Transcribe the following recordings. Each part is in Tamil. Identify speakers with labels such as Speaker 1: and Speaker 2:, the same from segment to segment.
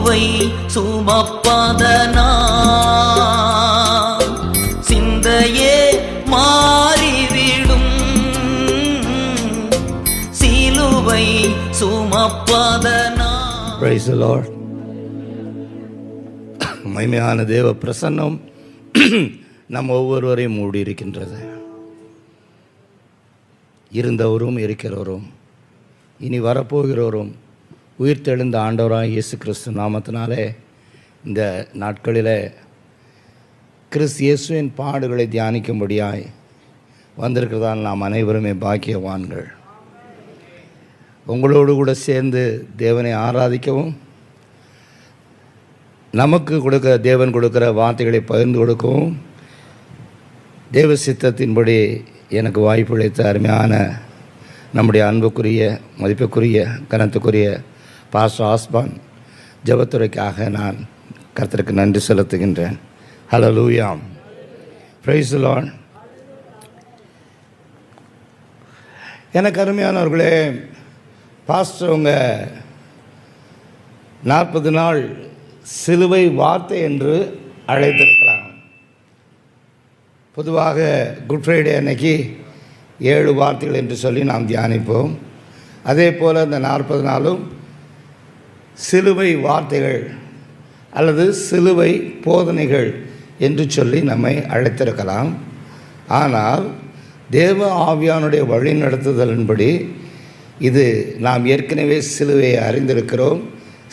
Speaker 1: சிலுவை சுமப்பதனா சிந்தையே மாறிவிடும். சிலுவை சுமப்பதனா.
Speaker 2: Praise the Lord. மகிமையான தேவ பிரசன்னம் நம் ஒவ்வொருவரையும் மூடி இருக்கின்றது. இருந்தவரும் இருக்கிறவரும் இனி வரப்போகிறவரும் உயிர்த்தெழுந்த ஆண்டவராக இயேசு கிறிஸ்து நாமத்தினாலே இந்த நாட்களில் கிறிஸ்து இயேசுவின் பாடுகளை தியானிக்கும்படியாய் வந்திருக்கிறதால் நாம் அனைவருமே பாக்கியவான்கள். உங்களோடு கூட சேர்ந்து தேவனை ஆராதிக்கவும், நமக்கு தேவன் கொடுக்கிற வார்த்தைகளை பகிர்ந்து கொடுக்கவும் தேவ சித்தத்தின்படி எனக்கு வாய்ப்பளித்த அருமையான நம்முடைய அன்புக்குரிய மதிப்புக்குரிய கனத்துக்குரிய பாஸ்டர் ஆஸ்பான் ஜெபத்துறைக்காக நான் கர்த்தருக்கு நன்றி செலுத்துகின்றேன். ஹல்லேலூயா. Praise the Lord. எனக்கு அருமையானவர்களே, பாஸ்டர் அவங்க 40 நாள் சிலுவை வார்த்தை என்று அழைத்திருக்கிறாங்க. பொதுவாக குட் ஃப்ரைடே அன்னைக்கு 7 வார்த்தைகள் என்று சொல்லி நாம் தியானிப்போம். அதே போல் இந்த 40 நாளும் சிலுவை வார்த்தைகள் அல்லது சிலுவை போதனைகள் என்று சொல்லி நம்மை அழைத்திருக்கலாம். ஆனால் தேவ ஆவியானுடைய வழி நடத்துதலின்படி இது நாம் ஏற்கனவே சிலுவையை அறிந்திருக்கிறோம்.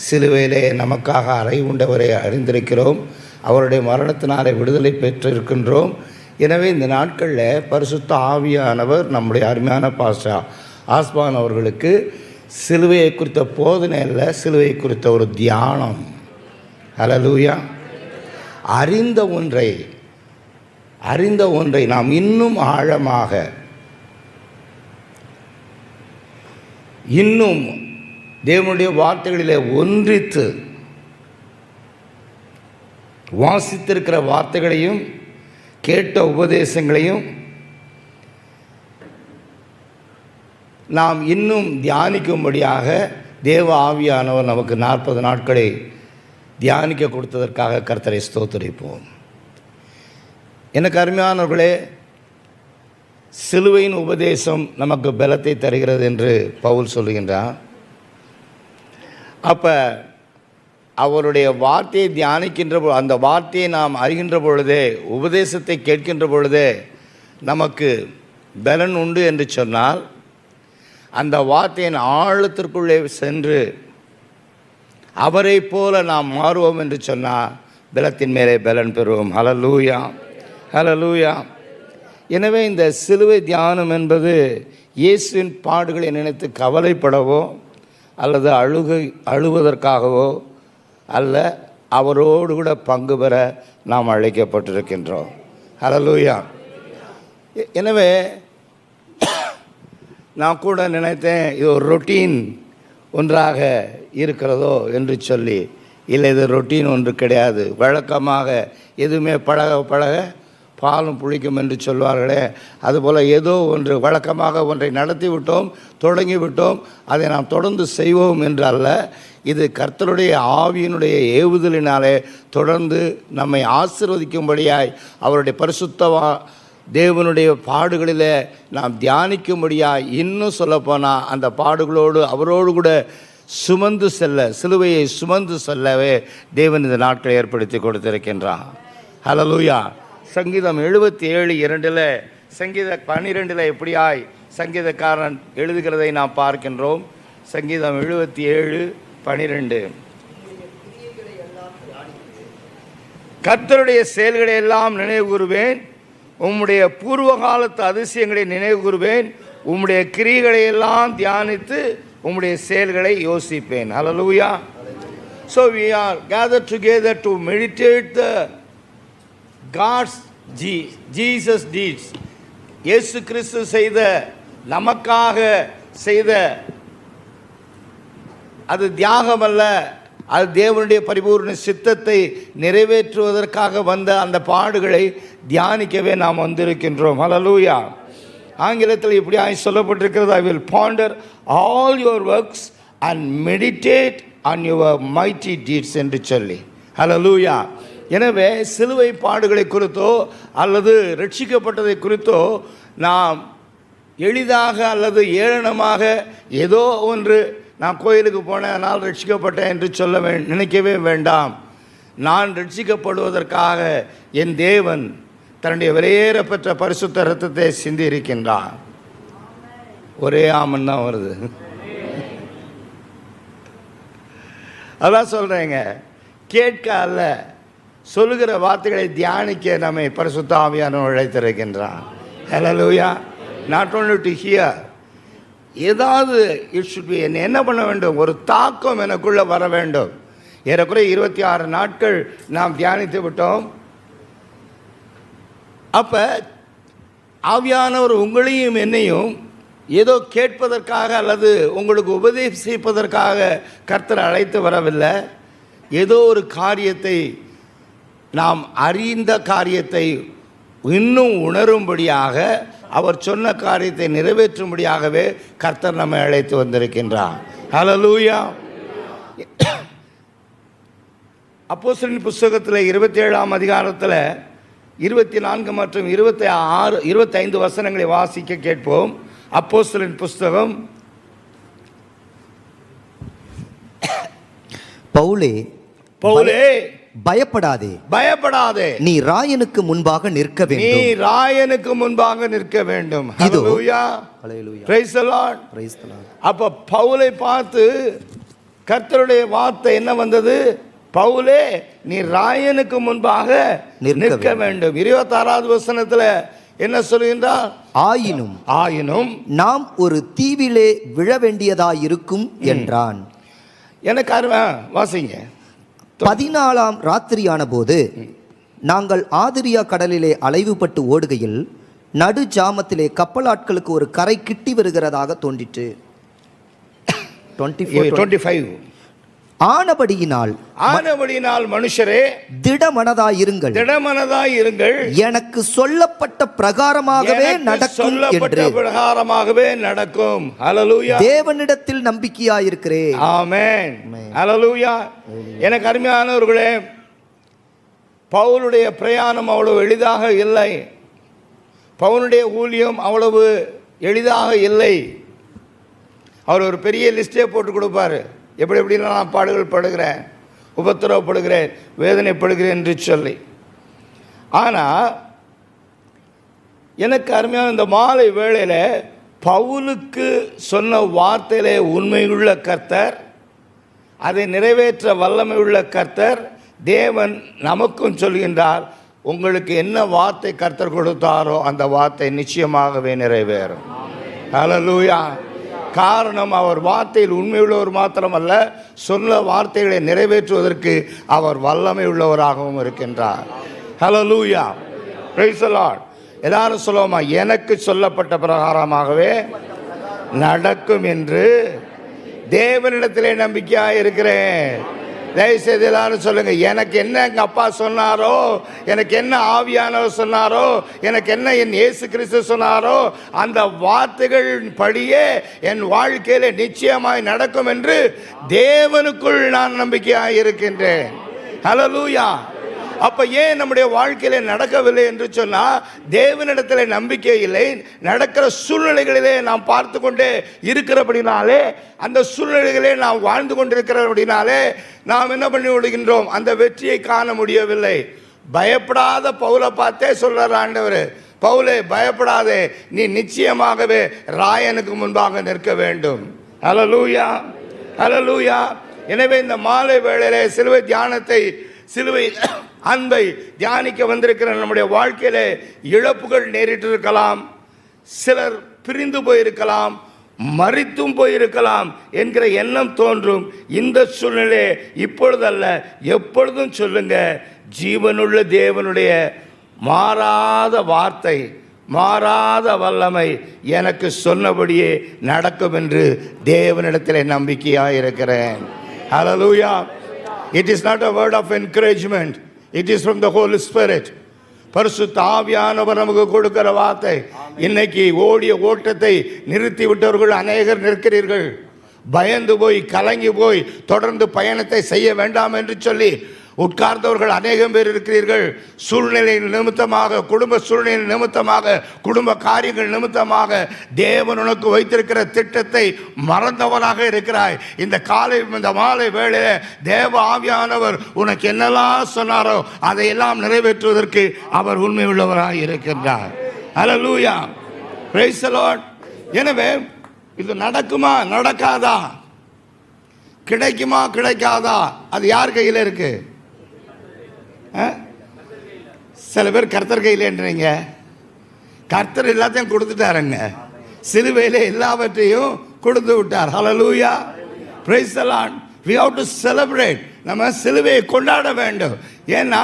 Speaker 2: சிலுவையிலே நமக்காக அறை உண்டவரை அறிந்திருக்கிறோம். அவருடைய மரணத்தினாலே விடுதலை பெற்றிருக்கின்றோம். எனவே இந்த நாட்களில் பரிசுத்த ஆவியானவர் நம்முடைய அருமையான பாஸ்டர் ஆஸ்பான் அவர்களுக்கு சிலுவையை குறித்த போதனை அல்ல, சிலுவையை குறித்த ஒரு தியானம். ஹல்லேலூயா. அறிந்த ஒன்றை நாம் இன்னும் ஆழமாக இன்னும் தேவனுடைய வார்த்தைகளிலே ஒன்றித்து வாசித்திருக்கிற வார்த்தைகளையும் கேட்ட உபதேசங்களையும் நாம் இன்னும் தியானிக்கும்படியாக தேவ ஆவியானவர் நமக்கு 40 நாட்களை தியானிக்க கொடுத்ததற்காக கர்த்தரை ஸ்தோத்திரிப்போம். எனக்கு அருமையானவர்களே, சிலுவையின் உபதேசம் நமக்கு பலத்தை தருகிறது என்று பவுல் சொல்லுகின்றார். அப்போ அவருடைய வார்த்தையை தியானிக்கின்ற அந்த வார்த்தையை நாம் அறிகின்ற பொழுதே, உபதேசத்தை கேட்கின்ற பொழுதே நமக்கு பலன் உண்டு என்று சொன்னால், அந்த வார்த்தையின் ஆழத்திற்குள்ளே சென்று அவரை போல நாம் மாறுவோம் என்று சொன்னால் பலத்தின் மேலே பலன் பெறுவோம். ஹல்லேலூயா, ஹல்லேலூயா. எனவே இந்த சிலுவை தியானம் என்பது இயேசுவின் பாடுகளை நினைத்து கவலைப்படவோ அல்லது அழுவதற்காகவோ அல்ல, அவரோடு கூட பங்கு பெற நாம் அழைக்கப்பட்டிருக்கின்றோம். ஹல்லேலூயா. எனவே நான் கூட நினைத்தேன், இது ஒரு ரொட்டீன் ஒன்றாக இருக்கிறதோ என்று சொல்லி. இல்லை, இது ரொட்டீன் ஒன்று கிடையாது. வழக்கமாக எதுவுமே பழக பாலும் புளிக்கும் என்று சொல்வார்களே, அதுபோல் ஏதோ ஒன்று வழக்கமாக ஒன்றை நடத்தி விட்டோம், தொடங்கி விட்டோம், அதை நாம் தொடர்ந்து செய்வோம் என்று அல்ல. இது கர்த்தருடைய ஆவியினுடைய ஏவுதலினாலே தொடர்ந்து நம்மை ஆசீர்வதிக்கும்படியாய் அவருடைய பரிசுத்த தேவனுடைய பாடுகளில் நாம் தியானிக்கும்படியாய், இன்னும் சொல்லப்போனால் அந்த பாடுகளோடு அவரோடு கூட சுமந்து செல்ல, சிலுவையை சுமந்து செல்லவே தேவன் இந்த நாட்களை ஏற்படுத்தி கொடுத்திருக்கின்றான். ஹல்லேலூயா. சங்கீதம் 77:2 சங்கீத 12 எப்படியாய் சங்கீதக்காரன் எழுதுகிறதை நாம் பார்க்கின்றோம். சங்கீதம் 77:12 கர்த்தருடைய செயல்களை எல்லாம் நினைவு கூறுவேன், உம்முடைய பூர்வ காலத்து அதிசயங்களை நினைவு கூறுவேன், உம்முடைய கிரியைகளை எல்லாம் தியானித்து உம்முடைய செயல்களை யோசிப்பேன். ஹல்லேலூயா. So we are gathered together to meditate the God's Jesus deeds. இயேசு கிறிஸ்து செய்த, நமக்காக செய்த அது தியாகம் அல்ல, அது தேவனுடைய பரிபூர்ண சித்தத்தை நிறைவேற்றுவதற்காக வந்த அந்த பாடுகளை தியானிக்கவே நாம் வந்திருக்கின்றோம். ஹல்லேலூயா. ஆங்கிலத்தில் இப்படி சொல்லப்பட்டிருக்கிறது, I will ponder all your works and meditate on your mighty deeds என்று சொல்லி. ஹல்லேலூயா. எனவே சிலுவை பாடுகளை குறித்தோ அல்லது ரட்சிக்கப்பட்டதை குறித்தோ நாம் எளிதாக அல்லது ஏளனமாக ஏதோ ஒன்று நான் கோயிலுக்கு போனேன் அதனால் ரட்சிக்கப்பட்டேன் என்று சொல்ல நினைக்கவே வேண்டாம். நான் ரட்சிக்கப்படுவதற்காக என் தேவன் தன்னுடைய விலையேறப்பெற்ற பரிசுத்த இரத்தத்தை சிந்தி இருக்கின்றான். ஒரே ஆமன் தான் வருது. அதான் சொல்கிறேங்க, கேட்க அல்ல சொல்லுகிற வார்த்தைகளை தியானிக்க நம்மை பரிசுத்த ஆவியானவர் அழைத்திருக்கின்றான். ஹல்லேலூயா. நாட் only to hear, ஏதாவது இட் ஷுட் பி, என்ன பண்ண வேண்டும், ஒரு தாக்கம் எனக்குள்ளே வர வேண்டும். ஏறக்குறைய 26 நாட்கள் நாம் தியானித்து விட்டோம். அப்போ ஆவியானவர் உங்களையும் என்னையும் ஏதோ கேட்பதற்காக அல்லது உங்களுக்கு உபதேசிப்பதற்காக கர்த்தர் அழைத்து வரவில்லை. ஏதோ ஒரு காரியத்தை, நாம் அறிந்த காரியத்தை இன்னும் உணரும்படியாக, அவர் சொன்ன காரியத்தை நிறைவேற்றும்படியாகவே கர்த்தர் நம்மை அழைத்து வந்திருக்கின்றார். ஹல்லேலூயா. அப்போஸ்தலரின் புஸ்தகத்தில் 27ஆம் அதிகாரத்தில் 24 மற்றும் 26, 25 வசனங்களை வாசிக்க கேட்போம். அப்போஸ்தலரின் புஸ்தகம்.
Speaker 3: பவுலே பயப்படாதே, பயப்படாதே, நீ ராயனுக்கு முன்பாக நிற்க வேண்டும், நீ ராயனுக்கு முன்பாக நிற்க வேண்டும். Hallelujah. Hallelujah. Praise the Lord. Praise the Lord. அப்ப பவுலை பார்த்து கர்த்தருடைய வார்த்தை என்ன வந்தது? பவுலே, நீ ராயனுக்கு முன்பாக நிற்க வேண்டும். 26வது வசனத்தில் என்ன சொல்கின்றார்? ஆயினும் நாம் ஒரு தீவிலே விழ வேண்டியதாயிருக்கும் என்றான். எனக்கு வாசிங்க. 14ஆம் ராத்திரியான போது நாங்கள் ஆதிரியா கடலிலே அலைவுபட்டு ஓடுகையில் நடு ஜாமத்திலே கப்பலாட்களுக்கு ஒரு கரை கிட்டி வருகிறதாக தோன்றிற்று. 25. ஆனபடியினால் மனுஷரே திடமனதாயிருங்கள், எனக்கு சொல்லப்பட்ட பிரகாரமாகவே நடக்கும். ஹல்லேலூயா. தேவனிடத்தில் நம்பிக்கையாயிருக்கிறேன். ஆமென். ஹல்லேலூயா. எனக்கு அருமையானவர்களே, பவுலுடைய பிரயாணம் அவ்வளவு எளிதாக இல்லை. பவுலுடைய ஊழியம் அவ்வளவு எளிதாக இல்லை. அவர் ஒரு பெரிய லிஸ்டே போட்டு கொடுப்பாரு. எப்படின்னா நான் பாடுகள் படுகிறேன், உபத்திரவப்படுகிறேன், வேதனைப்படுகிறேன் என்று சொல்லி. ஆனால் எனக்கு அருமையான இந்த மாலை வேளையில் பவுலுக்கு சொன்ன வார்த்தையிலே உண்மையுள்ள கர்த்தர், அதை நிறைவேற்ற வல்லமை உள்ள கர்த்தர் தேவன் நமக்கும் சொல்கின்றார், உங்களுக்கு என்ன வார்த்தை கர்த்தர் கொடுத்தாரோ அந்த வார்த்தை நிச்சயமாகவே நிறைவேறும். ஹல்லேலூயா. காரணம், அவர் வார்த்தையில் உண்மையுள்ளவர் மாத்திரமல்ல, சொன்ன வார்த்தைகளை நிறைவேற்றுவதற்கு அவர் வல்லமை உள்ளவராகவும் இருக்கின்றார். ஹல்லேலூயா. Praise the Lord. எல்லாரும் சொல்லுவோமா? எனக்கு சொல்லப்பட்ட பிரகாரமாகவே நடக்கும் என்று தேவனிடத்திலே நம்பிக்கையாக இருக்கிறேன். தயவுசெய்து எல்லாரும் சொல்லுங்க, எனக்கு என்ன எங்கள் அப்பா சொன்னாரோ, எனக்கு என்ன ஆவியானவர் சொன்னாரோ, எனக்கு என்ன என் இயேசு கிறிஸ்து சொன்னாரோ அந்த வார்த்தைகள் படியே என் வாழ்க்கையில நிச்சயமாய் நடக்கும் என்று தேவனுக்குள் நான் நம்பிக்கையாக இருக்கின்றேன். ஹல்லேலூயா. அப்ப ஏன் நம்முடைய வாழ்க்கையில நடக்கவில்லை என்று சொன்னால், தேவனிடத்தில் நம்பிக்கை இல்லை. நடக்கிற சூழ்நிலைகளிலே நாம் பார்த்து கொண்டே இருக்கிறபடினாலே, அந்த சூழ்நிலைகளே நாம் வாழ்ந்து கொண்டிருக்கிறபடினாலே நாம் என்ன பண்ணி விடுகின்றோம்? அந்த வெற்றியை காண முடியவில்லை. பயப்படாத பவுலை பார்த்தே சொல்றார் ஆண்டவர், பவுலே பயப்படாதே, நீ நிச்சயமாகவே ராயனுக்கு முன்பாக நிற்க வேண்டும். ஹல்லேலூயா. ஹல்லேலூயா. எனவே இந்த மாலை வேளையிலே சிலுவை தியானத்தை, சிலுவை அன்பை தியானிக்க வந்திருக்கிற நம்முடைய வாழ்க்கையில இழப்புகள் நேரிட்டு இருக்கலாம், சிலர் பிரிந்து போயிருக்கலாம், மரித்தும் போயிருக்கலாம் என்கிற எண்ணம் தோன்றும். இந்த சூழ்நிலை இப்பொழுதல்ல, எப்பொழுதும் சொல்லுங்க, ஜீவனுள்ள தேவனுடைய மாறாத வார்த்தை, மாறாத வல்லமை எனக்கு சொன்னபடியே நடக்கும் என்று தேவனிடத்தில் நம்பிக்கையாக இருக்கிறேன். ஹல்லேலூயா. It is not a word of encouragement. It is from the Holy Spirit. பரிசுத்த ஆவியானவர் நமக்கு கொடுக்கிற வார்த்தை. இன்னைக்கு ஓடிய ஓட்டத்தை நிறுத்தி விட்டவர்கள் அநேகர் நிற்கிறீர்கள். பயந்து போய் கலங்கி போய் தொடர்ந்து பயணத்தை செய்ய வேண்டாம் என்று சொல்லி உட்கார்ந்தவர்கள் அநேகம் பேர் இருக்கிறீர்கள். சூழ்நிலை நிமித்தமாக, குடும்ப சூழ்நிலை நிமித்தமாக, குடும்ப காரியங்கள் நிமித்தமாக தேவன் உனக்கு வைத்திருக்கிற திட்டத்தை மறந்தவனாக இருக்கிறாய். இந்த மாலை வேளையிலே தேவ ஆவியானவர் உனக்கு என்னெல்லாம் சொன்னாரோ அதையெல்லாம் நிறைவேற்றுவதற்கு அவர் உண்மை உள்ளவராக இருக்கின்றார். Hallelujah, praise the Lord. எனவே இது நடக்குமா நடக்காதா, கிடைக்குமா கிடைக்காதா, அது யார் கையில் இருக்கு? சில பேர் கர்த்தர் கையிலேன்றீங்க. கர்த்தர் எல்லாத்தையும் கொடுத்துட்டாருங்க. சிலுவையிலே எல்லாவற்றையும் கொடுத்து விட்டார். Hallelujah, praise the Lord. we have to celebrate. நம்ம சிலுவையை கொண்டாட வேண்டும். ஏன்னா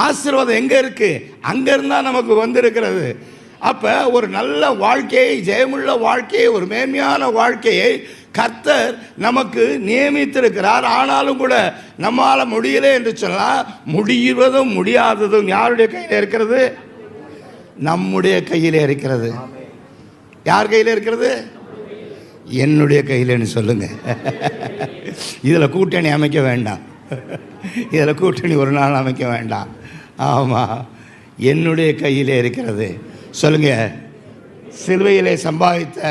Speaker 3: ஆசீர்வாதம் எங்க இருக்கு? அங்க இருந்தா நமக்கு வந்திருக்கிறது. அப்ப ஒரு நல்ல வாழ்க்கையை, ஜெயமுள்ள வாழ்க்கையை, ஒரு மேன்மையான வாழ்க்கையை கர்த்தர் நமக்கு நியமித்திருக்கிறார். ஆனாலும் கூட நம்மால முடியல என்று சொன்னால், முடிவதும் முடியாததும் யாருடைய கையில் இருக்கிறது? நம்முடைய கையில் இருக்கிறது. யார் கையில் இருக்கிறது? என்னுடைய கையில்னு சொல்லுங்க. இதில் கூட்டணி அமைக்க வேண்டாம். இதில் கூட்டணி ஒரு நாள் அமைக்க வேண்டாம். ஆமாம், என்னுடைய கையிலே இருக்கிறது. சொல்லுங்க, சிலுவையிலே சம்பாதித்த,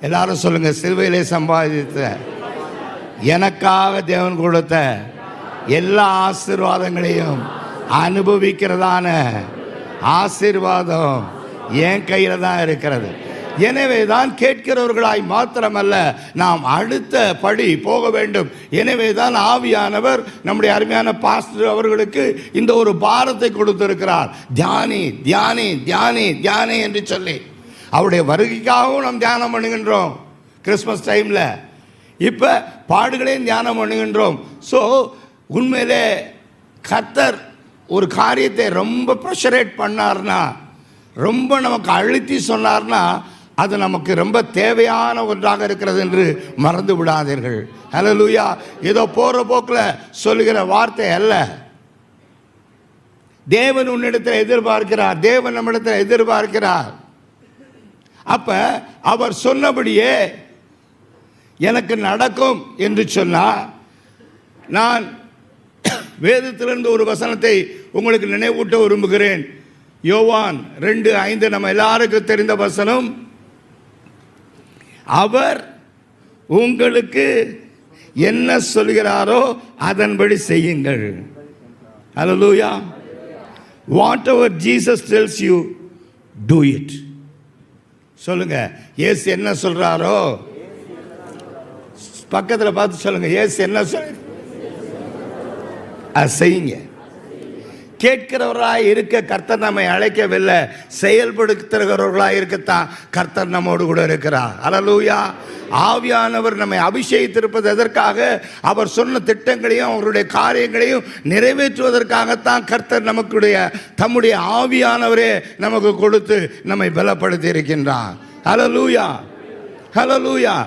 Speaker 3: எல்லாரும் சொல்லுங்க, சிலுவையிலே சம்பாதித்த, எனக்காக தேவன் கொடுத்த எல்லா ஆசீர்வாதங்களையும் அனுபவிக்கிறதான ஆசீர்வாதம் என் கையில் தான் இருக்கிறது. எனவே தான் கேட்கிறவர்களாய் மாத்திரமல்ல, நாம் அடுத்த படி போக வேண்டும். எனவே தான் ஆவியானவர் நம்முடைய அருமையான பாஸ்டர் அவர்களுக்கு இந்த ஒரு பாரத்தை கொடுத்திருக்கிறார். தியானி தியானி தியானி தியானி என்று சொல்லி அவருடைய வருகைக்காகவும் நாம் தியானம் பண்ணுகின்றோம். கிறிஸ்மஸ் டைமில் இப்போ பாடுகளையும் தியானம் பண்ணுகின்றோம். ஸோ உண்மையிலே கர்த்தர் ஒரு காரியத்தை ரொம்ப ப்ரெஷரேட் பண்ணார்னா, ரொம்ப நமக்கு அழுத்தி சொன்னார்னா, அது நமக்கு ரொம்ப தேவையான ஒன்றாக இருக்கிறது என்று மறந்து விடாதீர்கள். ஹல்லேலூயா. ஏதோ போகிற போக்கில் சொல்லுகிற வார்த்தை அல்ல. தேவன் உன்னிடத்தில் எதிர்பார்க்கிறார். தேவன் நம்மிடத்தில் எதிர்பார்க்கிறார். அப்ப அவர் சொன்னபடியே எனக்கு நடக்கும் என்று சொன்னால், நான் வேதத்திலிருந்து ஒரு வசனத்தை உங்களுக்கு நினைவூட்ட விரும்புகிறேன். யோவான் 2:5 நம்ம எல்லாருக்கும் தெரிந்த வசனம். அவர் உங்களுக்கு என்ன சொல்கிறாரோ அதன்படி செய்யுங்கள். ஹல்லேலூயா. Whatever Jesus tells you, do it. சொல்லுங்க, இயேசு என்ன சொல்றாரோ, பக்கத்தில் பார்த்து சொல்லுங்க, இயேசு என்ன சொல்ற அதை செய்யுங்க. கேட்கிறவராய் இருக்க கர்த்தர் நம்மை அழைக்கவில்லை, செயல்படுத்துகிறவர்களாய் இருக்கத்தான் கர்த்தர் நம்மோடு கூட இருக்கிறார். ஹல்லேலூயா. ஆவியானவர் நம்மை அபிஷேகித்திருப்பது எதற்காக? அவர் சொன்ன திட்டங்களையும் அவருடைய காரியங்களையும் நிறைவேற்றுவதற்காகத்தான் கர்த்தர் தம்முடைய ஆவியானவரே நமக்கு கொடுத்து நம்மை பலப்படுத்தி இருக்கின்றார். ஹல்லேலூயா, ஹல்லேலூயா.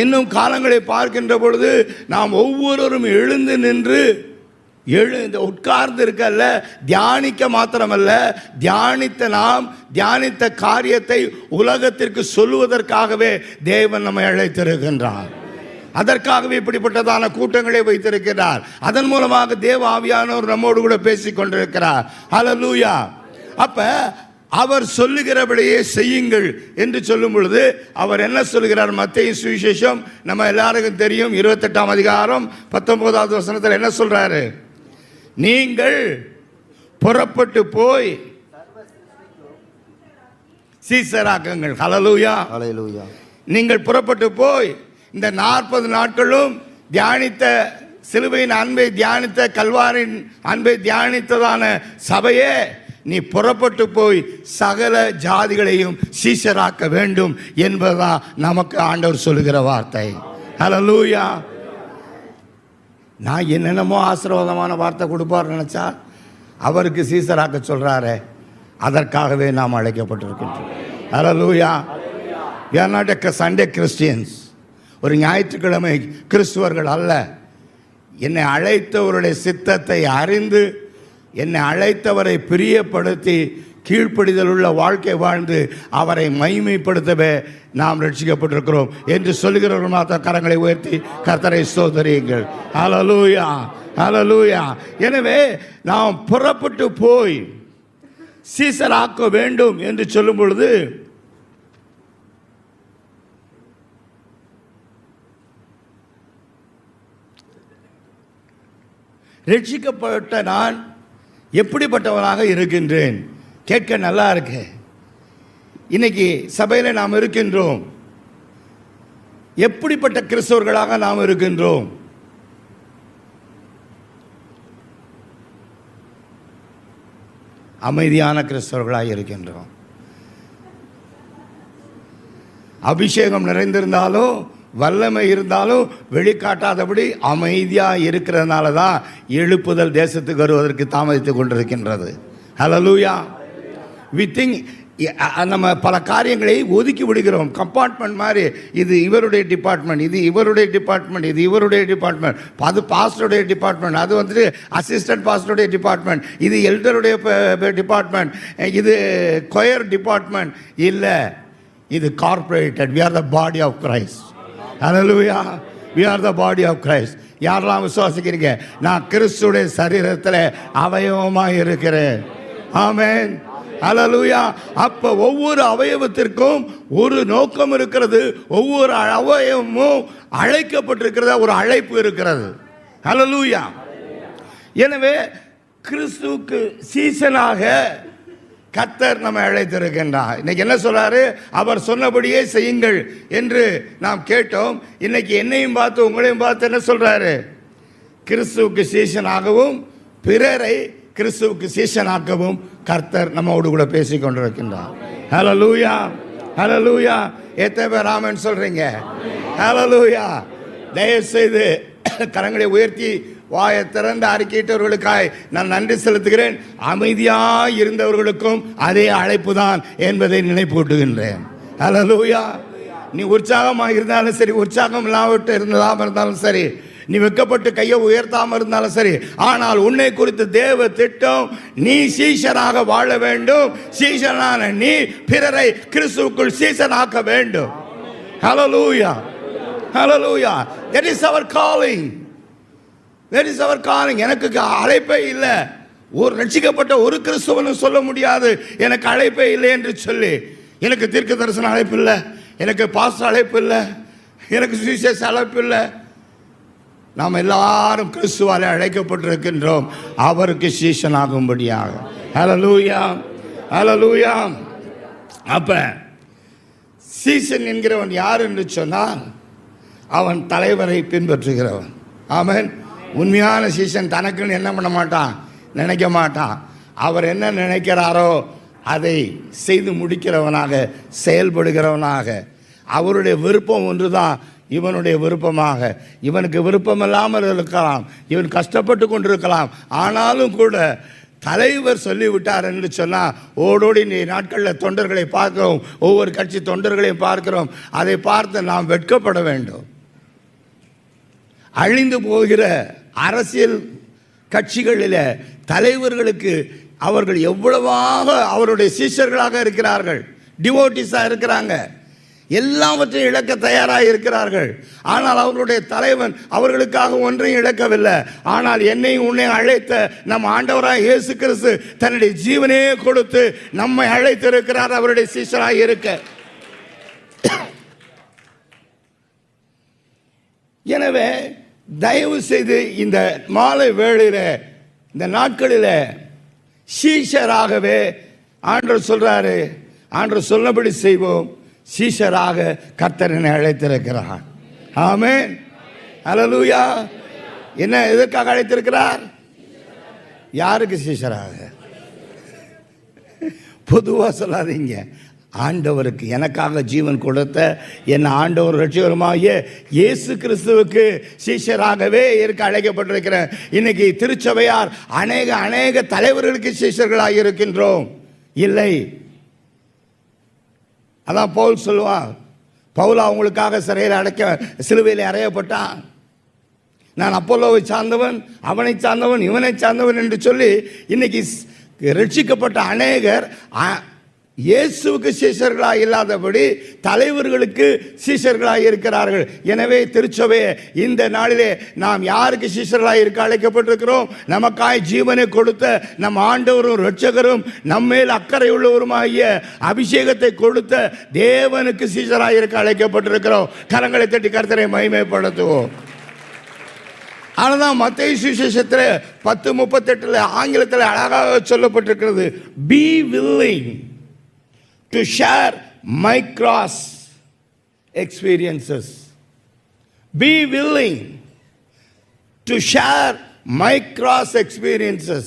Speaker 3: இன்னும் காலங்களை பார்க்கின்ற பொழுது நாம் ஒவ்வொருவரும் எழுந்து நின்று உட்கார்ந்து இருக்கல்ல, தியானிக்க மாத்திரமல்ல, நாம் தியானித்த காரியத்தை உலகத்திற்கு சொல்லுவதற்காகவே தேவன் நம்மை அழைத்திருக்கின்றார். அதற்காகவே இப்படிப்பட்டதான கூட்டங்களை வைத்திருக்கிறார். அதன் மூலமாக தேவ ஆவியானவர் நம்மோடு கூட பேசிக் கொண்டிருக்கிறார். ஹல்லேலூயா. அப்ப அவர் சொல்லுகிறபடியே செய்யுங்கள் என்று சொல்லும் பொழுது அவர் என்ன சொல்லுகிறார்? மத்தேயு சுவிசேஷம் நம்ம எல்லாருக்கும் தெரியும், 28ஆம் அதிகாரம் 19வது வசனத்தில் என்ன சொல்றாரு? நீங்கள் புறப்பட்டு போய் சீசராக்குங்கள். ஹல்லேலூயா, ஹல்லேலூயா. நீங்கள் புறப்பட்டு போய் இந்த 40 நாட்களும் தியானித்த சிலுவையின் அன்பை தியானித்த, கல்வாரின் அன்பை தியானித்ததான சபையே, நீ புறப்பட்டு போய் சகல ஜாதிகளையும் சீஷராக்க வேண்டும் என்பதுதான் நமக்கு ஆண்டவர் சொல்லுகிற வார்த்தை. ஹல்லேலூயா. நான் என்னென்னமோ ஆசீர்வாதமான வார்த்தை கொடுப்பார் நினைச்சா அவருக்கு சீஷராக்க சொல்றாரு. அதற்காகவே நாம் அழைக்கப்பட்டிருக்கின்றோம். ஹல்லேலூயா. we are not a Sunday Christians. ஒரு ஞாயிற்றுக்கிழமை கிறிஸ்துவர்கள் அல்ல. என்னை அழைத்தவருடைய சித்தத்தை அறிந்து, என்னை அழைத்தவரை பிரியப்படுத்தி கீழ்ப்படிதல் உள்ள வாழ்க்கை வாழ்ந்து அவரை மகிமைப்படுத்தவே நாம் ரட்சிக்கப்பட்டிருக்கிறோம் என்று சொல்லுகிறவர்கள் மாத்திரம் கரங்களை உயர்த்தி கர்த்தரை ஸ்தோத்திரியுங்கள். ஹல்லேலூயா, ஹல்லேலூயா. எனவே நாம் புறப்பட்டு போய் சீசராக்க வேண்டும் என்று சொல்லும் பொழுது ரட்சிக்கப்பட்ட நான் எப்படிப்பட்டவனாக இருக்கின்றேன்? கேட்க நல்லா இருக்கு. இன்னைக்கு சபையில் நாம் இருக்கின்றோம். எப்படிப்பட்ட கிறிஸ்தவர்களாக நாம் இருக்கின்றோம்? அமைதியான கிறிஸ்தவர்களாக இருக்கின்றோம். அபிஷேகம் நிறைந்திருந்தாலும் வல்லமை இருந்தாலும் வெளிக்காட்டாதபடி அமைதியாக இருக்கிறதுனால தான் எழுப்புதல் தேசத்துக்கு வருவதற்கு தாமதித்து கொண்டிருக்கின்றது. ஹல்லேலூயா. வி திங்க் நம்ம பல காரியங்களை ஒதுக்கி விடுகிறோம். கம்பார்ட்மெண்ட் மாதிரி, இது இவருடைய டிபார்ட்மெண்ட், இது இவருடைய டிபார்ட்மெண்ட், இது இவருடைய டிபார்ட்மெண்ட், அது பாஸ்டருடைய டிபார்ட்மெண்ட், அது வந்துட்டு அசிஸ்டன்ட் பாஸ்டருடைய டிபார்ட்மெண்ட், இது எல்டருடைய டிபார்ட்மெண்ட், இது கொயர் டிபார்ட்மெண்ட். இல்லை, இது கார்பரேட்டட். We are the body of Christ. Hallelujah. we are the body of Christ. யாரெல்லாம் விசுவாசிக்கிறீங்க? நான் கிறிஸ்துடைய சரீரத்தில் அவயவமாக இருக்கிறேன். ஆமென், ஹல்லேலூயா. அப்ப ஒவ்வொரு அவயவத்திற்கும் ஒரு நோக்கம் இருக்கிறது. ஒவ்வொரு அவயவமும் அழைக்கப்பட்டிருக்கிறத ஒரு அழைப்பு இருக்கிறது. ஹல்லேலூயா. எனவே கிறிஸ்துவுக்கு சீசனாக கர்த்தர் நம்மை அழைத்திருக்கின்றார். இன்னைக்கு என்ன சொல்றாரு? அவர் சொன்னபடியே செய்யுங்கள் என்று நாம் கேட்டோம். இன்னைக்கு என்னையும் பார்த்து உங்களையும் பார்த்து என்ன சொல்றாரு? கிறிஸ்துவுக்கு சீசனாகவும் பிறரை கிறிஸ்துவுக்கு சீசனாக்கவும் கர்த்தர் நம்மோடு கூட பேசிக் கொண்டிருக்கின்றார். ஹல்லேலூயா, ஹல்லேலூயா. எத்தனை பேர் ஆமென் சொல்றீங்க? ஹல்லேலூயா. தயவு செய்து கரங்களை உயர்த்தி வாயை திறந்து அறிக்கையிட்டவர்களுக்காய் நான் நன்றி செலுத்துகிறேன். அமைதியாக இருந்தவர்களுக்கும் அதே அழைப்பு தான் என்பதை நினைப்பூட்டுகின்றேன். ஹல்லேலூயா. நீ உற்சாகமாக இருந்தாலும் சரி, உற்சாகம் இல்லாமல் இருந்தாலும் சரி, நீ வெட்கப்பட்டு கையை உயர்த்தாமல் இருந்தாலும் சரி, ஆனால் உன்னை குறித்து தேவ திட்டம், நீ சீஷனாக வாழ வேண்டும். சீஷனான நீ பிறரை கிறிஸ்துவுக்குள் சீஷனாக்க வேண்டும். Hallelujah, hallelujah. That is our calling. That is our calling. எனக்கு அழைப்பே இல்லை. ஒரு ரட்சிக்கப்பட்ட ஒரு கிறிஸ்துவனும் சொல்ல முடியாது எனக்கு அழைப்பே இல்லை என்று சொல்லி. எனக்கு தீர்க்க தரிசன அழைப்பு இல்லை, எனக்கு பாஸ்டர் அழைப்பு இல்லை, எனக்கு சுவிசேஷ அழைப்பு இல்லை. நாம் எல்லாரும் கிறிஸ்துவாலே அழைக்கப்பட்டிருக்கின்றோம் அவருக்கு சீஷனாகும்படியாக. ஹல்லேலூயா, ஹல்லேலூயா. அப்ப சீஷன் என்கிறவன் யார் என்று சொன்னால் அவன் தலைவரை பின்பற்றுகிறவன். ஆமென். உண்மையான சீஷன் தனக்குன்னு என்ன பண்ண மாட்டான், நினைக்க மாட்டான். அவர் என்ன நினைக்கிறாரோ அதை செய்து முடிக்கிறவனாக, செயல்படுகிறவனாக. அவருடைய விருப்பம் ஒன்று தான் இவனுடைய விருப்பமாக. இவனுக்கு விருப்பம் இல்லாமல் இருக்கலாம், இவன் கஷ்டப்பட்டு கொண்டிருக்கலாம். ஆனாலும் கூட தலைவர் சொல்லிவிட்டார் என்று சொன்னால் ஓடோடி நீ நாட்களில் தொண்டர்களை பார்க்கிறோம், ஒவ்வொரு கட்சி தொண்டர்களையும் பார்க்கிறோம். அதை பார்த்து நாம் வெட்கப்பட வேண்டும். அழிந்து போகிற அரசியல் கட்சிகளில் தலைவர்களுக்கு அவர்கள் எவ்வளவாக அவருடைய சீஷர்களாக இருக்கிறார்கள், டிவோட்டிஸாக இருக்கிறாங்க, எல்லாவற்றையும் இழக்க தயாராக இருக்கிறார்கள். ஆனால் அவர்களுடைய தலைவன் அவர்களுக்காக ஒன்றையும் இழக்கவில்லை. ஆனால் என்னையும் உன்னையும் அழைத்த நம் ஆண்டவராக இயேசு கிறிஸ்து தன்னுடைய ஜீவனையே கொடுத்து நம்மை அழைத்திருக்கிறார் அவருடைய சீஷராக இருக்க. எனவே தயவு செய்து இந்த மாலை வேளையில், இந்த நாட்களில் சீஷராகவே ஆண்டவர் சொல்றாரு, ஆண்டவர் சொன்னபடி செய்வோம். சீஷராக கர்த்தரனை அழைத்திருக்கிறார். ஆமென், ஹல்லேலூயா. என்ன எதற்காக அழைத்திருக்கிறார்? யாருக்கு சீஷராக? பொதுவாக சொல்லாதீங்க. ஆண்டவருக்கு, எனக்காக ஜீவன் கொடுத்த என் ஆண்டவர் ரட்சகருமாகிய இயேசு கிறிஸ்துவுக்கு சீஷராகவே இருக்க அழைக்கப்பட்டிருக்கிறேன். இன்னைக்கு திருச்சபையார் அநேக தலைவர்களுக்கு சீஷர்களாக இருக்கின்றோம். இல்லை, அதான் பவுல் சொல்லுவான். பவுல் அவங்களுக்காக சிலுவையில் அறையப்பட்டான். நான் அப்போலோவை சார்ந்தவன், அவனை சார்ந்தவன், இவனை சார்ந்தவன் என்று சொல்லி இன்னைக்கு ரட்சிக்கப்பட்ட அநேகர் இயேசுவுக்கு சீஷர்களாக இல்லாதபடி தலைவர்களுக்கு சீஷர்களாக இருக்கிறார்கள். எனவே திருச்சபையே, இந்த நாளிலே நாம் யாருக்கு சீஷர்களாக இருக்க அழைக்கப்பட்டிருக்கிறோம்? நமக்காய் ஜீவனை கொடுத்த நம் ஆண்டவரும் இரட்சகரும் நம்மேல் அக்கறை உள்ளவருமாகிய அபிஷேகத்தை கொடுத்த தேவனுக்கு சீஷராக இருக்க அழைக்கப்பட்டிருக்கிறோம். கரங்களை தட்டி கர்த்தரை மகிமைப்படுத்துவோம். ஆனால் மத்தேயு சுவிசேஷத்தில் 10:38 ஆங்கிலத்தில் அழகாக சொல்லப்பட்டிருக்கிறது, be willing to share my cross experiences. Be willing to share my cross experiences.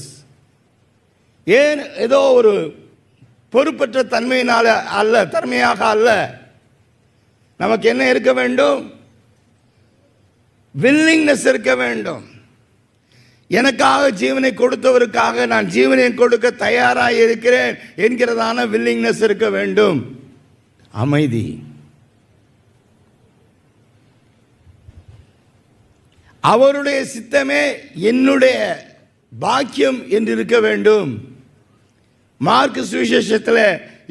Speaker 3: ஏன் ஏதோ ஒரு பொறுப்பற்ற தன்மையினால அல்ல, தன்மையாக அல்ல. நமக்கு என்ன இருக்க வேண்டும்? வில்லிங்னஸ் இருக்க வேண்டும். எனக்காக ஜீவனை கொடுத்தவருக்காக நான் ஜீவனை கொடுக்க தயாராக இருக்கிறேன் என்கிறதான வில்லிங்னஸ் இருக்க வேண்டும். அமைதி, அவருடைய சித்தமே என்னுடைய பாக்கியம் என்று இருக்க வேண்டும். மார்க் சுவிசேஷத்தில்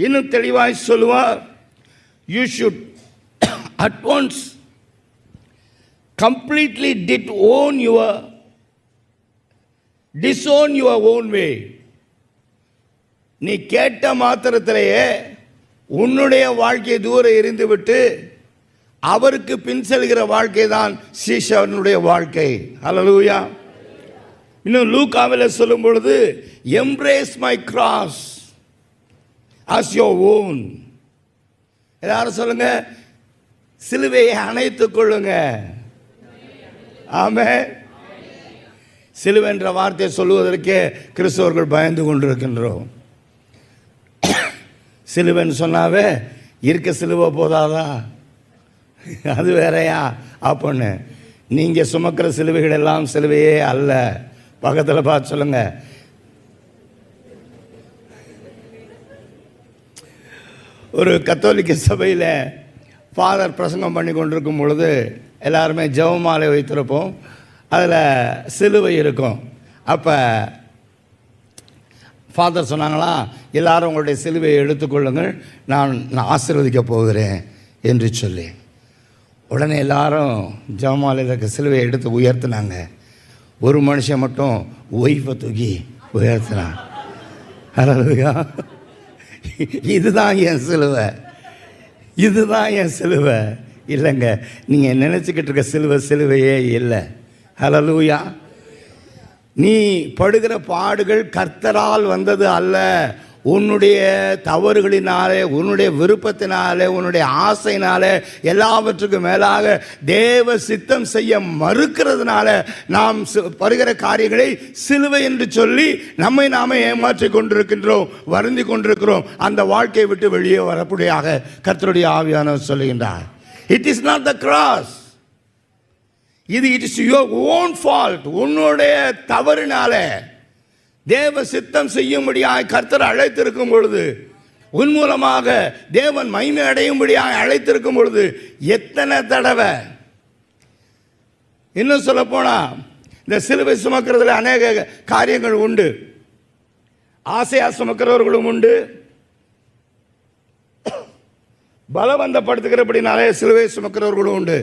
Speaker 3: இன்னும் தெளிவாய் சொல்லுவார், you should at once completely disown your own way. நீ கேட்ட மாத்திரத்திலேயே உன்னுடைய வாழ்க்கையை தூர எறிந்துவிட்டு அவருக்கு பின் செல்கிற வாழ்க்கை தான் சீஷனுடைய வாழ்க்கை. ஹல்லேலூயா. இன்னும் லூக்காவில் சொல்லும் பொழுது, embrace my cross as your own. எல்லாரும் சொல்லுங்க, சிலுவையை அணைத்துக் கொள்ளுங்க. ஆமென். சிலுவை என்ற வார்த்தையை சொல்லுவதற்கே கிறிஸ்தவர்கள் பயந்து கொண்டிருக்கின்றோம். சிலுவைன்னு சொன்னாவே இருக்க சிலுவை போதாதா, அது வேறையா அப்படின்னு. நீங்கள் சுமக்கிற சிலுவைகள் எல்லாம் சிலுவையே அல்ல. பக்கத்தில் பார்த்து சொல்லுங்க. ஒரு கத்தோலிக்க சபையில் ஃபாதர் பிரசங்கம் பண்ணி கொண்டிருக்கும் பொழுது எல்லாருமே ஜெபமாலை வைத்திருப்போம். அதில் சிலுவை இருக்கும். அப்போ ஃபாதர் சொன்னாங்களா, எல்லாரும் உங்களுடைய சிலுவையை எடுத்துக்கொள்ளுங்கள், நான் ஆசீர்வதிக்க போகிறேன் என்று சொல்லி. உடனே எல்லாரும் ஜெபமாலையில் இருக்க சிலுவையை எடுத்து உயர்த்தினாங்க. ஒரு மனுஷன் மட்டும் ஒய்ஃபை தூக்கி உயர்த்தினான். ஹல்லேலூயா. இதுதான் என் சிலுவை, இதுதான் என் சிலுவை. இல்லைங்க, நீங்கள் நினச்சிக்கிட்டு இருக்க சிலுவையே இல்லை. ஹல்லேலூயா. நீ படுகிற பாடுகள் கர்த்தரால் வந்தது அல்ல. உன்னுடைய தவறுகளினாலே, உன்னுடைய விருப்பத்தினாலே, உன்னுடைய ஆசையினாலே, எல்லாவற்றுக்கும் மேலாக தேவ சித்தம் செய்ய மறுக்கிறதுனால நாம் படுகிற காரியங்களை சிலுவை என்று சொல்லி நம்மை நாமே ஏமாற்றிக் கொண்டிருக்கின்றோம், வருந்தி கொண்டிருக்கிறோம். அந்த வாழ்க்கையை விட்டு வெளியே வரக்கூடியாக கர்த்தருடைய ஆவியானவர் சொல்லுகின்றார். It is not the cross. இது it is your own fault. உன்னுடைய தவறினால தேவ சித்தம் செய்யும்படியாக கர்த்தர் அழைத்திருக்கும் பொழுது, உன் மூலமாக தேவன் மகிமை அடையும்படியாக அழைத்திருக்கும் பொழுது எத்தனை தடவை. இன்னும் சொல்ல போனா, இந்த சிலுவை சுமக்கிறதுல அநேக காரியங்கள் உண்டு. ஆசையா சுமக்கிறவர்களும் உண்டு, பலவந்தப்படுத்துகிறபடினாலே சிலுவை சுமக்கிறவர்களும் உண்டு.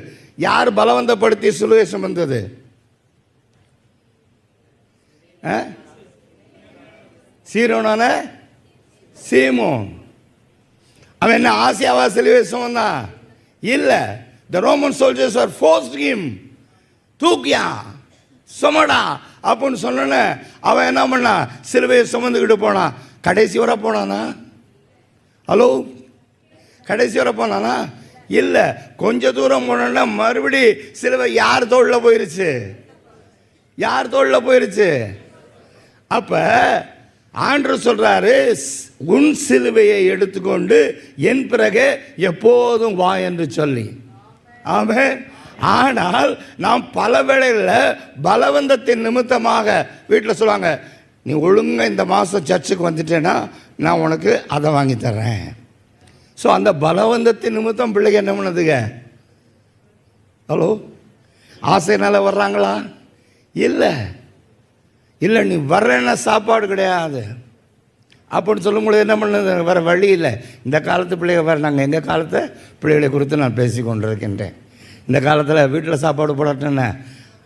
Speaker 3: யார் பலவந்தப்படுத்தி சிலுவை சுமந்தது? சீரோனான சீமோன். அவன் என்ன ஆசையாவா சிலுவை சுமந்தான்? இல்லை. The Roman soldiers were forced him. தூக்கியா சுமடா அப்படின்னு சொன்ன அவன் என்ன பண்ணா? சிலுவையை சுமந்துக்கிட்டு போனான். கடைசி வர போனானா? ஹலோ, கடைசி வர போனானா? இல்லை. கொஞ்ச தூரம் போனோன்னா மறுபடி சிலுவை யார் தோளில் போயிருச்சு? யார் தோளில் போயிருச்சு? அப்போ ஆண்டவர் சொல்றாரு, உன் சிலுவையை எடுத்துக்கொண்டு என் பிறகு எப்போதும் வா என்று சொல்லி. ஆமென். ஆனால் நாம் பல வேளைகளில் பலவந்தத்தின் நிமித்தமாக வீட்டில் சொல்லுவாங்க, நீ ஒழுங்காக இந்த மாதம் சர்ச்சுக்கு வந்துட்டேன்னா நான் உனக்கு அதை வாங்கி தர்றேன். ஸோ அந்த பலவந்தத்தின் நிமித்தம் பிள்ளைங்க என்ன பண்ணுதுங்க? ஹலோ, ஆசைனால வர்றாங்களா? இல்லை இல்லை. நீ வர்றேன்னா சாப்பாடு கிடையாது.
Speaker 2: அப்படின்னு சொல்லும்போது என்ன பண்ணது, வேறு வழி இல்லை. இந்த காலத்து பிள்ளைகள் வேறு, நாங்கள் எங்கள் காலத்தை பிள்ளைகளை குறித்து நான் பேசி கொண்டிருக்கின்றேன். இந்த காலத்தில் வீட்டில் சாப்பாடு போடட்டுன்னு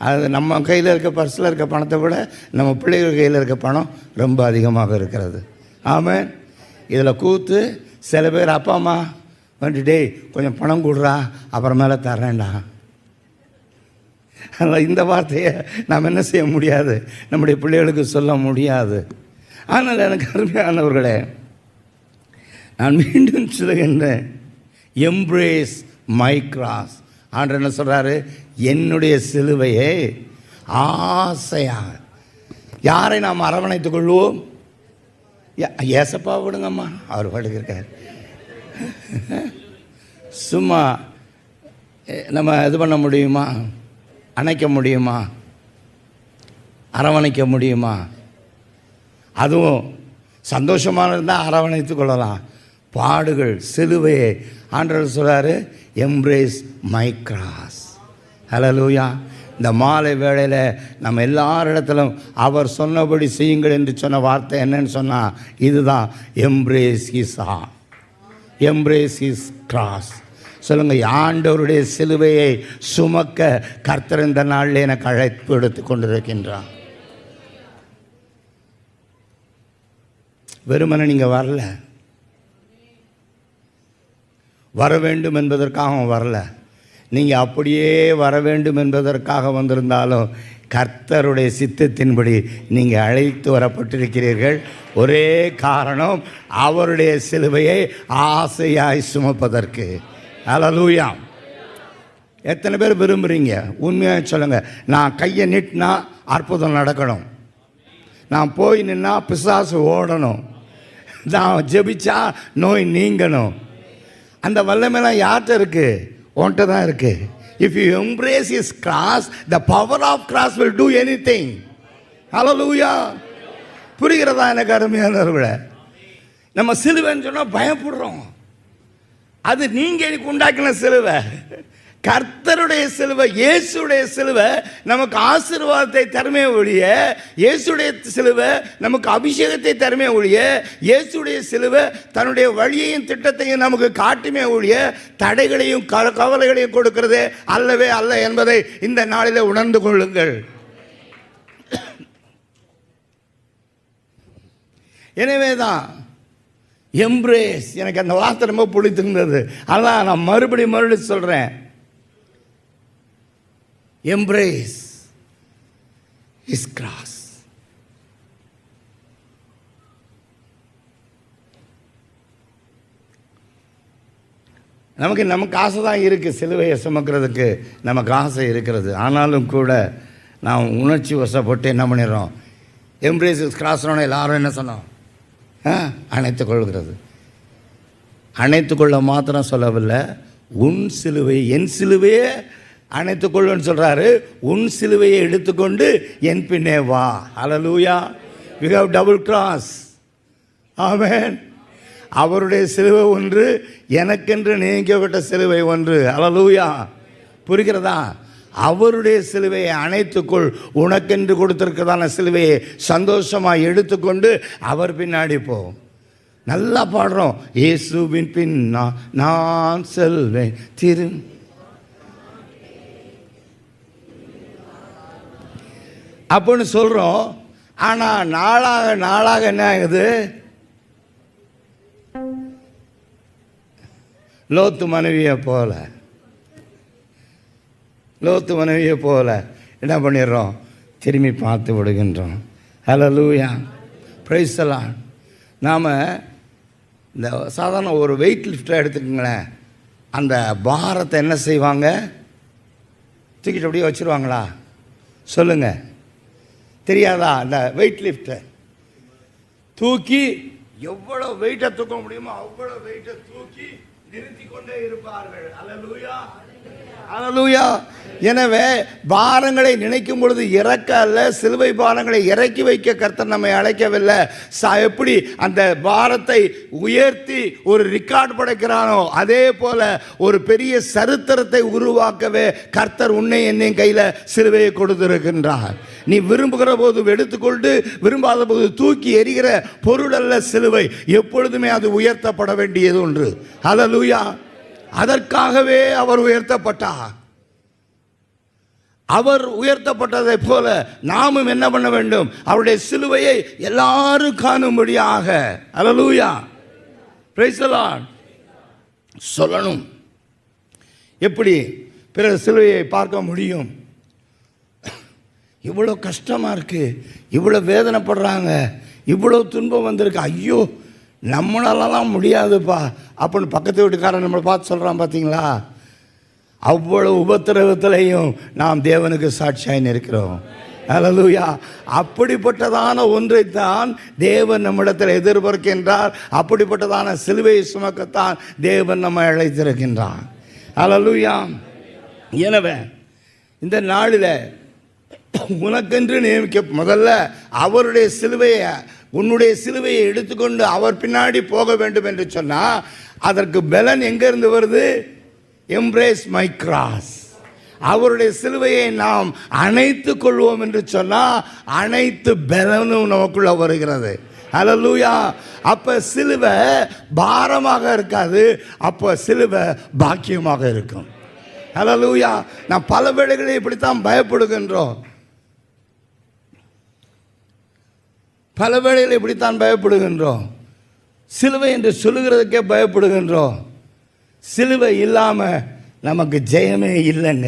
Speaker 2: அது நம்ம கையில் இருக்க பர்ஸில் இருக்க பணத்தை விட நம்ம பிள்ளைகள் கையில் இருக்க பணம் ரொம்ப அதிகமாக இருக்கிறது. ஆமாம். இதில் கூத்து சில பேர் அப்பா அம்மா வந்துட்டு கொஞ்சம் பணம் கொடுறா அப்புறமேல தரேன்டா. அதனால் இந்த வார்த்தையை நாம் என்ன செய்ய முடியாது, நம்முடைய பிள்ளைகளுக்கு சொல்ல முடியாது. ஆனால் எனக்கு அருமையானவர்களே, நான் மீண்டும் சொல்லுகின்றேன், எம்ப்ரேஸ் மை கிராஸ். ஆண்டவர் என்ன சொல்கிறாரு, என்னுடைய சிலுவையை ஆசையாக. யாரை நாம் அரவணைத்துக் கொள்வோம்? ஏசப்பா விடுங்கம்மா, அவர் படுக்கிருக்கார். சும்மா நம்ம இது பண்ண முடியுமா, அணைக்க முடியுமா, அரவணைக்க முடியுமா? அதுவும் சந்தோஷமாக இருந்தால் அரவணைத்து கொள்ளலாம். பாடுகள், சிலுவையை ஆண்டவர் சொல்கிறாரு, எம்ப்ரேஸ் மை கிராஸ். ஹல்லேலூயா. இந்த மாலை வேளையில் நம்ம எல்லாரிடத்திலும் அவர் சொன்னபடி செய்யுங்கள் என்று சொன்ன வார்த்தை என்னன்னு சொன்னால் இதுதான், embrace his heart, embrace his cross. சொல்லுங்கள், ஆண்டவருடைய சிலுவையை சுமக்க கர்த்தர் இந்த நாளில் எனக்கு அழைப்பு எடுத்து கொண்டிருக்கின்றார். வெறுமனே நீங்கள் வரல, வர வேண்டும் என்பதற்காக வரல. நீங்கள் அப்படியே வர வேண்டும் என்பதற்காக வந்திருந்தாலும் கர்த்தருடைய சித்தத்தின்படி நீங்கள் அழைத்து வரப்பட்டிருக்கிறீர்கள். ஒரே காரணம், அவருடைய சிலுவையை ஆசையாய் சுமப்பதற்கு. ஹல்லேலூயா. எத்தனை பேர் விரும்புகிறீங்க? உண்மையாக சொல்லுங்கள். நான் கையை நீட்டினா அற்புதம் நடக்கணும், நான் போய் நின்னா பிசாசு ஓடணும், நான் ஜெபிச்சா நோய் நீங்கணும். அந்த வல்லமைலாம் யார்கிட்ட இருக்குது? உன்கிட்ட தான் இருக்குது. If you embrace his cross, the power of cross will do anything. Hallelujah. புரிகிறதா எனக்கு அருமையானவர்களே? நம்ம சிலுவைன்னு சொன்னால் பயப்படுறோம். அது நீங்கள் எனக்கு உண்டாக்கின சிலுவை. கர்த்தருடைய சிலுவை, இயேசுடைய சிலுவை நமக்கு ஆசீர்வாதத்தை தருமே ஒழிய, இயேசுடைய சிலுவை நமக்கு அபிஷேகத்தை தருமே ஒழிய, இயேசுடைய சிலுவை தன்னுடைய வழியையும் திட்டத்தையும் நமக்கு காட்டுமே ஒழிய தடைகளையும் கவலைகளையும் கொடுக்கிறது அல்லவே அல்ல என்பதை இந்த நாளில் உணர்ந்து கொள்ளுங்கள். எனவே தான் எம்ப்ரேஸ், எனக்கு அந்த வார்த்தை ரொம்ப பிடித்திருந்தது. அதான் நான் மறுபடியும் சொல்கிறேன், embrace his cross. நமக்கு ஆசை தான் இருக்குது, சிலுவையை சுமக்கிறதுக்கு நமக்கு ஆசை இருக்கிறது. ஆனாலும் கூட நாம் உணர்ச்சி வசப்பட்டு என்ன பண்ணிடுறோம், எம்ப்ரேஸ் ஹிஸ் கிராஸ்னோட எல்லாரும் என்ன சொன்னோம், அணைத்து கொள்கிறது. அணைத்து கொள்ள மாத்திரம் சொல்லவில்லை, உன் சிலுவை என் சிலுவையே அணைத்துக்கொள்ளுன்னு சொல்கிறாரு. உன் சிலுவையை எடுத்துக்கொண்டு என் பின்னே வா. ஹல்லேலூயா. we have double cross. ஆமென். அவருடைய சிலுவை ஒன்று, எனக்கென்று நியமிக்கப்பட்ட சிலுவை ஒன்று. ஹல்லேலூயா. புரிகிறதா? அவருடைய சிலுவையை அணைத்துக்கொள். உனக்கென்று கொடுத்திருக்கிறதான சிலுவையை சந்தோஷமாக எடுத்துக்கொண்டு அவர் பின்னாடி போ. நல்லா பாடுறோம், இயேசுவின் பின் நான் செல்வேன் திரு. அப்படின்னு சொல்கிறோம். ஆனால் நாளாக நாளாக என்ன ஆகுது, லோத்து மனைவியை போல என்ன பண்ணிடுறோம், திரும்பி பார்த்து விடுகின்றோம். ஹல்லேலூயா. Praise the Lord. நாம் இந்த சாதாரண ஒரு வெயிட் லிஃப்டரை எடுத்துக்கங்களேன். அந்த பாரத்தை என்ன செய்வாங்க, தூக்கிட்டு அப்படியே வச்சுருவாங்களா? சொல்லுங்கள், தெரியாதா? அந்த வெயிட் லிஃப்டை தூக்கி எவ்வளோ வெயிட்டை தூக்க முடியுமோ அவ்வளோ வெயிட்டை தூக்கி நிறுத்தி கொண்டே இருப்பார்கள். ஹல்லேலூயா, ஹல்லேலூயா. எனவே பாரங்களை நினைக்கும் பொழுது இறக்க அல்ல, சிலுவை பாரங்களை இறக்கி வைக்க கர்த்தர் நம்மை அழைக்கவில்லை. எப்படி அந்த பாரத்தை உயர்த்தி ஒரு ரெக்கார்ட் படைக்கிறானோ அதே போல ஒரு பெரிய சரித்திரத்தை உருவாக்கவே கர்த்தர் உன்னை என்னையும் கையில் சிலுவையை கொடுத்திருக்கின்றார்.
Speaker 3: நீ விரும்புகிற போது எடுத்துக்கொண்டு விரும்பாத போது தூக்கி எறிகிற பொருள் அல்ல சிலுவை. எப்பொழுதுமே அது உயர்த்தப்பட வேண்டியது ஒன்று. ஹல்லேலூயா. அதற்காகவே அவர் உயர்த்தப்பட்டார். அவர் உயர்த்தப்பட்டதை போல நாமும் என்ன பண்ண வேண்டும்? அவருடைய சிலுவையை எல்லாரும் காணும்படியாக ஹல்லேலூயா பிரைஸ் தி லார்ட் சொல்லணும். எப்படி பிறகு சிலுவையை பார்க்க முடியும்? இவ்வளோ கஷ்டமாக இருக்குது, இவ்வளோ வேதனைப்படுறாங்க, இவ்வளோ துன்பம் வந்திருக்கு, ஐயோ நம்மளாலலாம் முடியாதுப்பா அப்படின்னு பக்கத்து வீட்டுக்காரன் நம்மளை பார்த்து சொல்கிறான். பார்த்தீங்களா? அவ்வளோ உபத்திரவத்திலையும் நாம் தேவனுக்கு சாட்சியாய் இருக்கிறோம். ஹல்லேலூயா. அப்படிப்பட்டதான ஒன்றைத்தான் தேவன் நம்மிடத்தில் எதிர்பார்க்கின்றார். அப்படிப்பட்டதான சிலுவையை சுமக்கத்தான் தேவன் நம்மை அழைத்திருக்கின்றார். ஹல்லேலூயா. எனவே இந்த நாளில் உனக்கென்று நியமிக்க முதல்ல அவருடைய சிலுவையை, உன்னுடைய சிலுவையை எடுத்துக்கொண்டு அவர் பின்னாடி போக வேண்டும் என்று சொன்னால் அதற்கு பலன் எங்கேருந்து வருது? Embrace my cross. அவருடைய சிலுவையை நாம் அணைத்து கொள்வோம் என்று சொன்னால் அனைத்து பலனும் நமக்குள்ள வருகிறது. ஹல்லேலூயா. அப்போ சிலுவை பாரமாக இருக்காது, அப்போ சிலுவை பாக்கியமாக இருக்கும். ஹல்லேலூயா. நான் பல வேளைகளில் இப்படித்தான் பயப்படுகின்றோம். பல வேளைகளில் இப்படித்தான் பயப்படுகின்றோம். சிலுவை என்று சொல்லுகிறதுக்கே பயப்படுகின்றோம். சிலுவை இல்லாமல் நமக்கு ஜெயமே இல்லைங்க.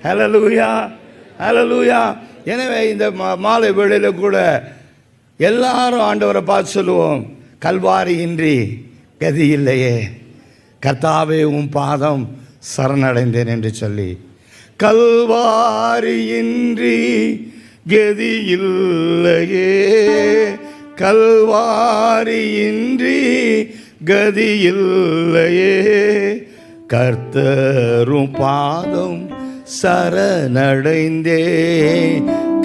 Speaker 3: ஹல்லேலூயா. ஹல்லேலூயா. எனவே இந்த மாலை வேளையில் கூட எல்லாரும் ஆண்டவரை பார்த்து சொல்லுவோம், கல்வாரி இன்றி கதி இல்லையே, கர்த்தாவே உம் பாதம் சரணடைந்தேன் என்று சொல்லி. கல்வாரி இன்றி கதி இல்லையே, கல்வாரி இன்றி கதி இல்லையே, கர்த்தரும் பாதம் சரணடைந்தே,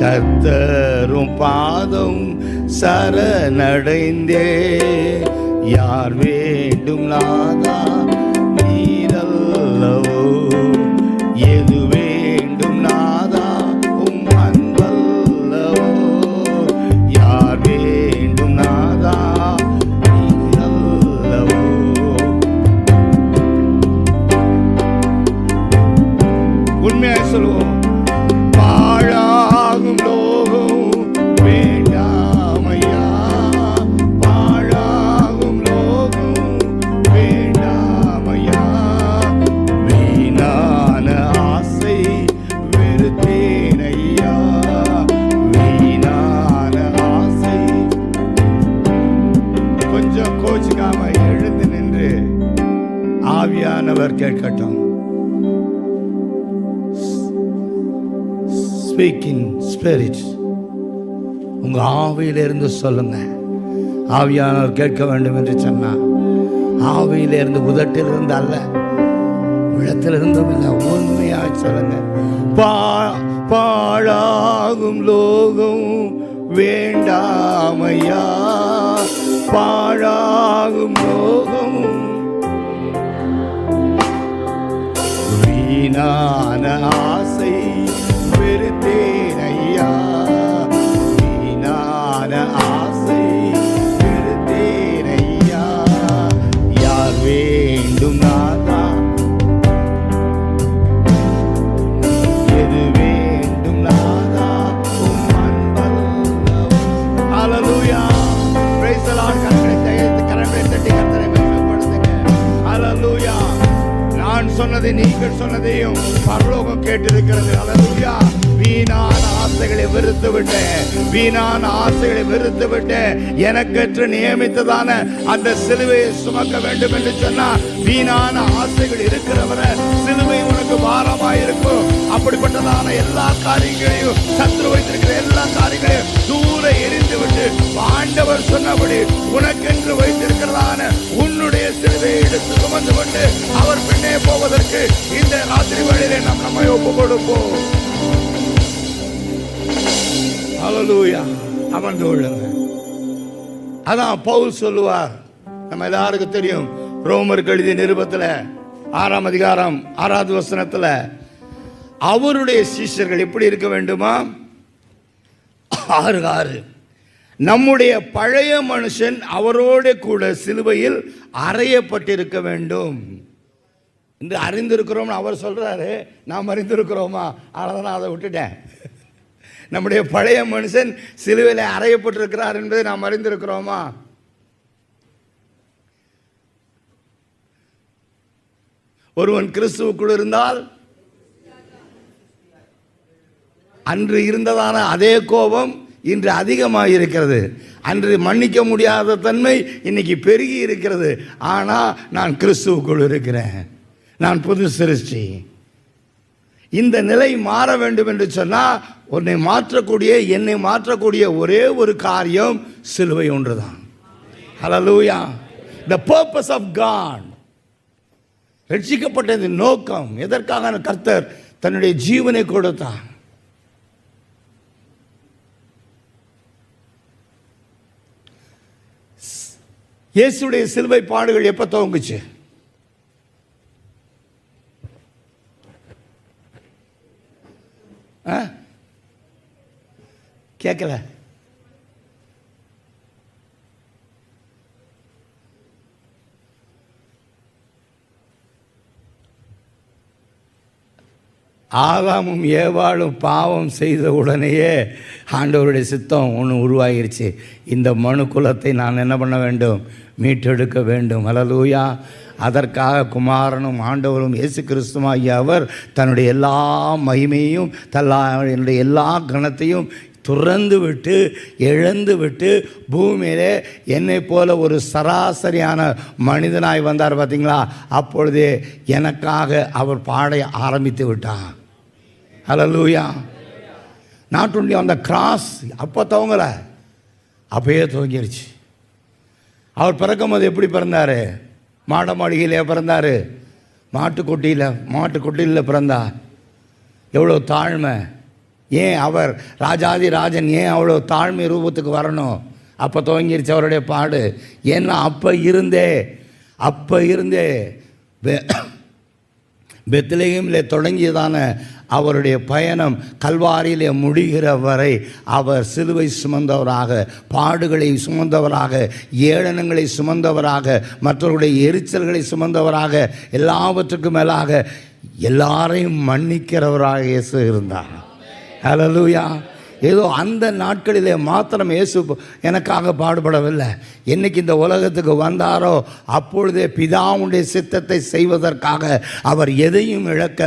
Speaker 3: கர்த்தரும் பாதம் சரணடைந்தே. யார் வேண்டும் நாதா நீரல்லவோ, எது வேண்டும் நாதா உம் அன்பல்லவோ, யார் வேண்டும் நாதா நீரல்லவோ. உண்மையாக சொல்லுவோம், பாழாகும் லோகம் வேண்டாமையா, பாழாகும் லோகம் வேண்டாமையா, வீணான ஆசை வெறுத்தேனையா, வீணான ஆசை. கொஞ்சம் கோச்சுக்காம எழுந்து நின்று ஆவியானவர் கேட்கட்டும். Speak in spirit. உங்க ஆவியிலிருந்து சொல்லுங்க. ஆவியானவர் கேட்க வேண்டும் என்று சொன்னார். ஆவியிலிருந்து, உதட்டிலிருந்து அல்ல, உள்ளத்திலிருந்தும் இல்லை, உண்மையாக சொல்லுங்க. பாழாகும் லோகம் வேண்டாமையா, பாழாகும் லோகம் வீணான ஆசை வெறுத்தேன் ஐயா, வீணான ஆசை வெறுத்தேன் ஐயா, யார் வேண்டும் நாதா, எது வேண்டும் நாதா உம் அன்பல்லவோ. ஹல்லேலூயா. Praise the Lord. கரங்களை தட்டி கர்த்தரை மகிமைப்படுத்துங்க. ஹல்லேலூயா. நான் சொன்னதை நீங்கள் சொன்னதையும் பரலோகம் கேட்டிருக்கிறது. ஹல்லேலூயா. வீணான ஆசைகளை வெறுத்து விட்டேன், வீணான ஆசைகளை வெறுத்து விட்டேன். எனக்கென்று நியமித்ததான அந்த சிலுவையை சுமக்க வேண்டும் என்று சொன்னால் வீணான ஆசைகள் இருக்கிறவரை சிலுவை உனக்கு பாரமாயிருக்கும். அப்படிப்பட்டதான எல்லா காரியங்களையும், சத்துரு வைத்திருக்கிற எல்லா காரியங்களையும் தூர எரிந்து விட்டு ஆண்டவர் சொன்னபடி உனக்கென்று வைத்திருக்கிறதான உன்னுடைய சிலுவையை எடுத்து சுமந்து கொண்டு அவர் பின்னே போவதற்கு இந்த ராத்திரி வேளையிலே நாம் நம்மை ஒப்பு கொடுப்போம். ஹல்லேலூயா. அமர்ந்து கொள்ளுங்க. அதான் பவுல் சொல்லுவார், நம்ம எல்லாருக்கும் தெரியும், ரோமருக்கு எழுதிய நிருபத்தில் 6ஆம் அதிகாரம் 6வது வசனத்தில் அவருடைய சீஷர்கள் எப்படி இருக்க வேண்டுமா? 6:6 நம்முடைய பழைய மனுஷன் அவரோடு கூட சிலுவையில் அறையப்பட்டிருக்க வேண்டும் என்று அறிந்திருக்கிறோம்னு அவர் சொல்கிறாரு. நாம் அறிந்திருக்கிறோமா? அதனால் நான் அதை விட்டுட்டேன். நம்முடைய பழைய மனுஷன் சிலுவையில் அறையப்பட்டிருக்கிறார் என்பதை நாம் அறிந்திருக்கிறோமா? ஒருவன் கிறிஸ்துவுக்குள் இருந்தால் அன்று இருந்ததான அதே கோபம் இன்று அதிகமாக இருக்கிறது. அன்று மன்னிக்க முடியாத தன்மை இன்னைக்கு பெருகி இருக்கிறது. ஆனால் நான் கிறிஸ்துவுக்குள் இருக்கிறேன், நான் புது சிருஷ்டி. இந்த நிலை மாற வேண்டும் என்று சொன்னால் என்னை மாற்றக்கூடிய ஒரே ஒரு காரியம் சிலுவை ஒன்றுதான். ஹல்லேலூயா. The purpose of God. ரட்சிக்கப்பட்டது நோக்கம் எதற்காக கர்த்தர் தன்னுடைய ஜீவனை கொடுத்தார்? இயேசுடைய சிலுவை பாடுகள் எப்போ துவங்குச்சு? கேட்கல. ஆதாமும் ஏவாளும் பாவம் செய்த உடனேயே ஆண்டவருடைய சித்தம் ஒன்று உருவாகிருச்சு. இந்த மனு குலத்தை நான் என்ன பண்ண வேண்டும்? மீட்டெடுக்க வேண்டும். ஹல்லேலூயா. அதற்காக குமாரனும் ஆண்டவரும் இயேசு கிறிஸ்துவாகிய அவர் தன்னுடைய எல்லா மகிமையும் தன்னுடைய எல்லா கணத்தையும் துறந்து விட்டு இழந்து விட்டு பூமியிலே என்னை போல ஒரு சராசரியான மனிதனாய் வந்தார். பார்த்தீங்களா? அப்பொழுதே எனக்காக அவர் பாட ஆரம்பித்து விட்டார். ஹல்லேலூயா. நாட் ஒன்லி அந்த கிராஸ் அப்போ துவங்கலை, அப்பயே துவங்கிருச்சு. அவர் பிறக்கும் போது எப்படி பிறந்தார்? மாட மாளிகையிலே பிறந்தார், மாட்டுக்கொட்டியில் பிறந்தார். எவ்வளோ தாழ்மை! ஏன் அவர் ராஜாதி ராஜன் ஏன் அவ்வளோ தாழ்மை ரூபத்துக்கு வரணும்? அப்போ துவங்கிருச்சு அவருடைய பாடு. ஏன்னா அப்போ இருந்தே பெத்லகேமில் தொடங்கியதான அவருடைய பயணம் கல்வாரியிலே முடிகிற வரை அவர் சிலுவை சுமந்தவராக, பாடுகளை சுமந்தவராக, ஏளனங்களை சுமந்தவராக, மற்றவர்களுடைய எரிச்சல்களை சுமந்தவராக, எல்லாவற்றுக்கும் மேலாக எல்லாரையும் மன்னிக்கிறவராக இயேசு இருந்தார். ஹல்லேலூயா. ஏதோ அந்த நாட்களிலே மாத்திரம் இயேசு எனக்காக பாடுபடவில்லை. என்னைக்கு இந்த உலகத்துக்கு வந்தாரோ அப்பொழுதே பிதாவுடைய சித்தத்தை செய்வதற்காக அவர் எதையும் இழக்க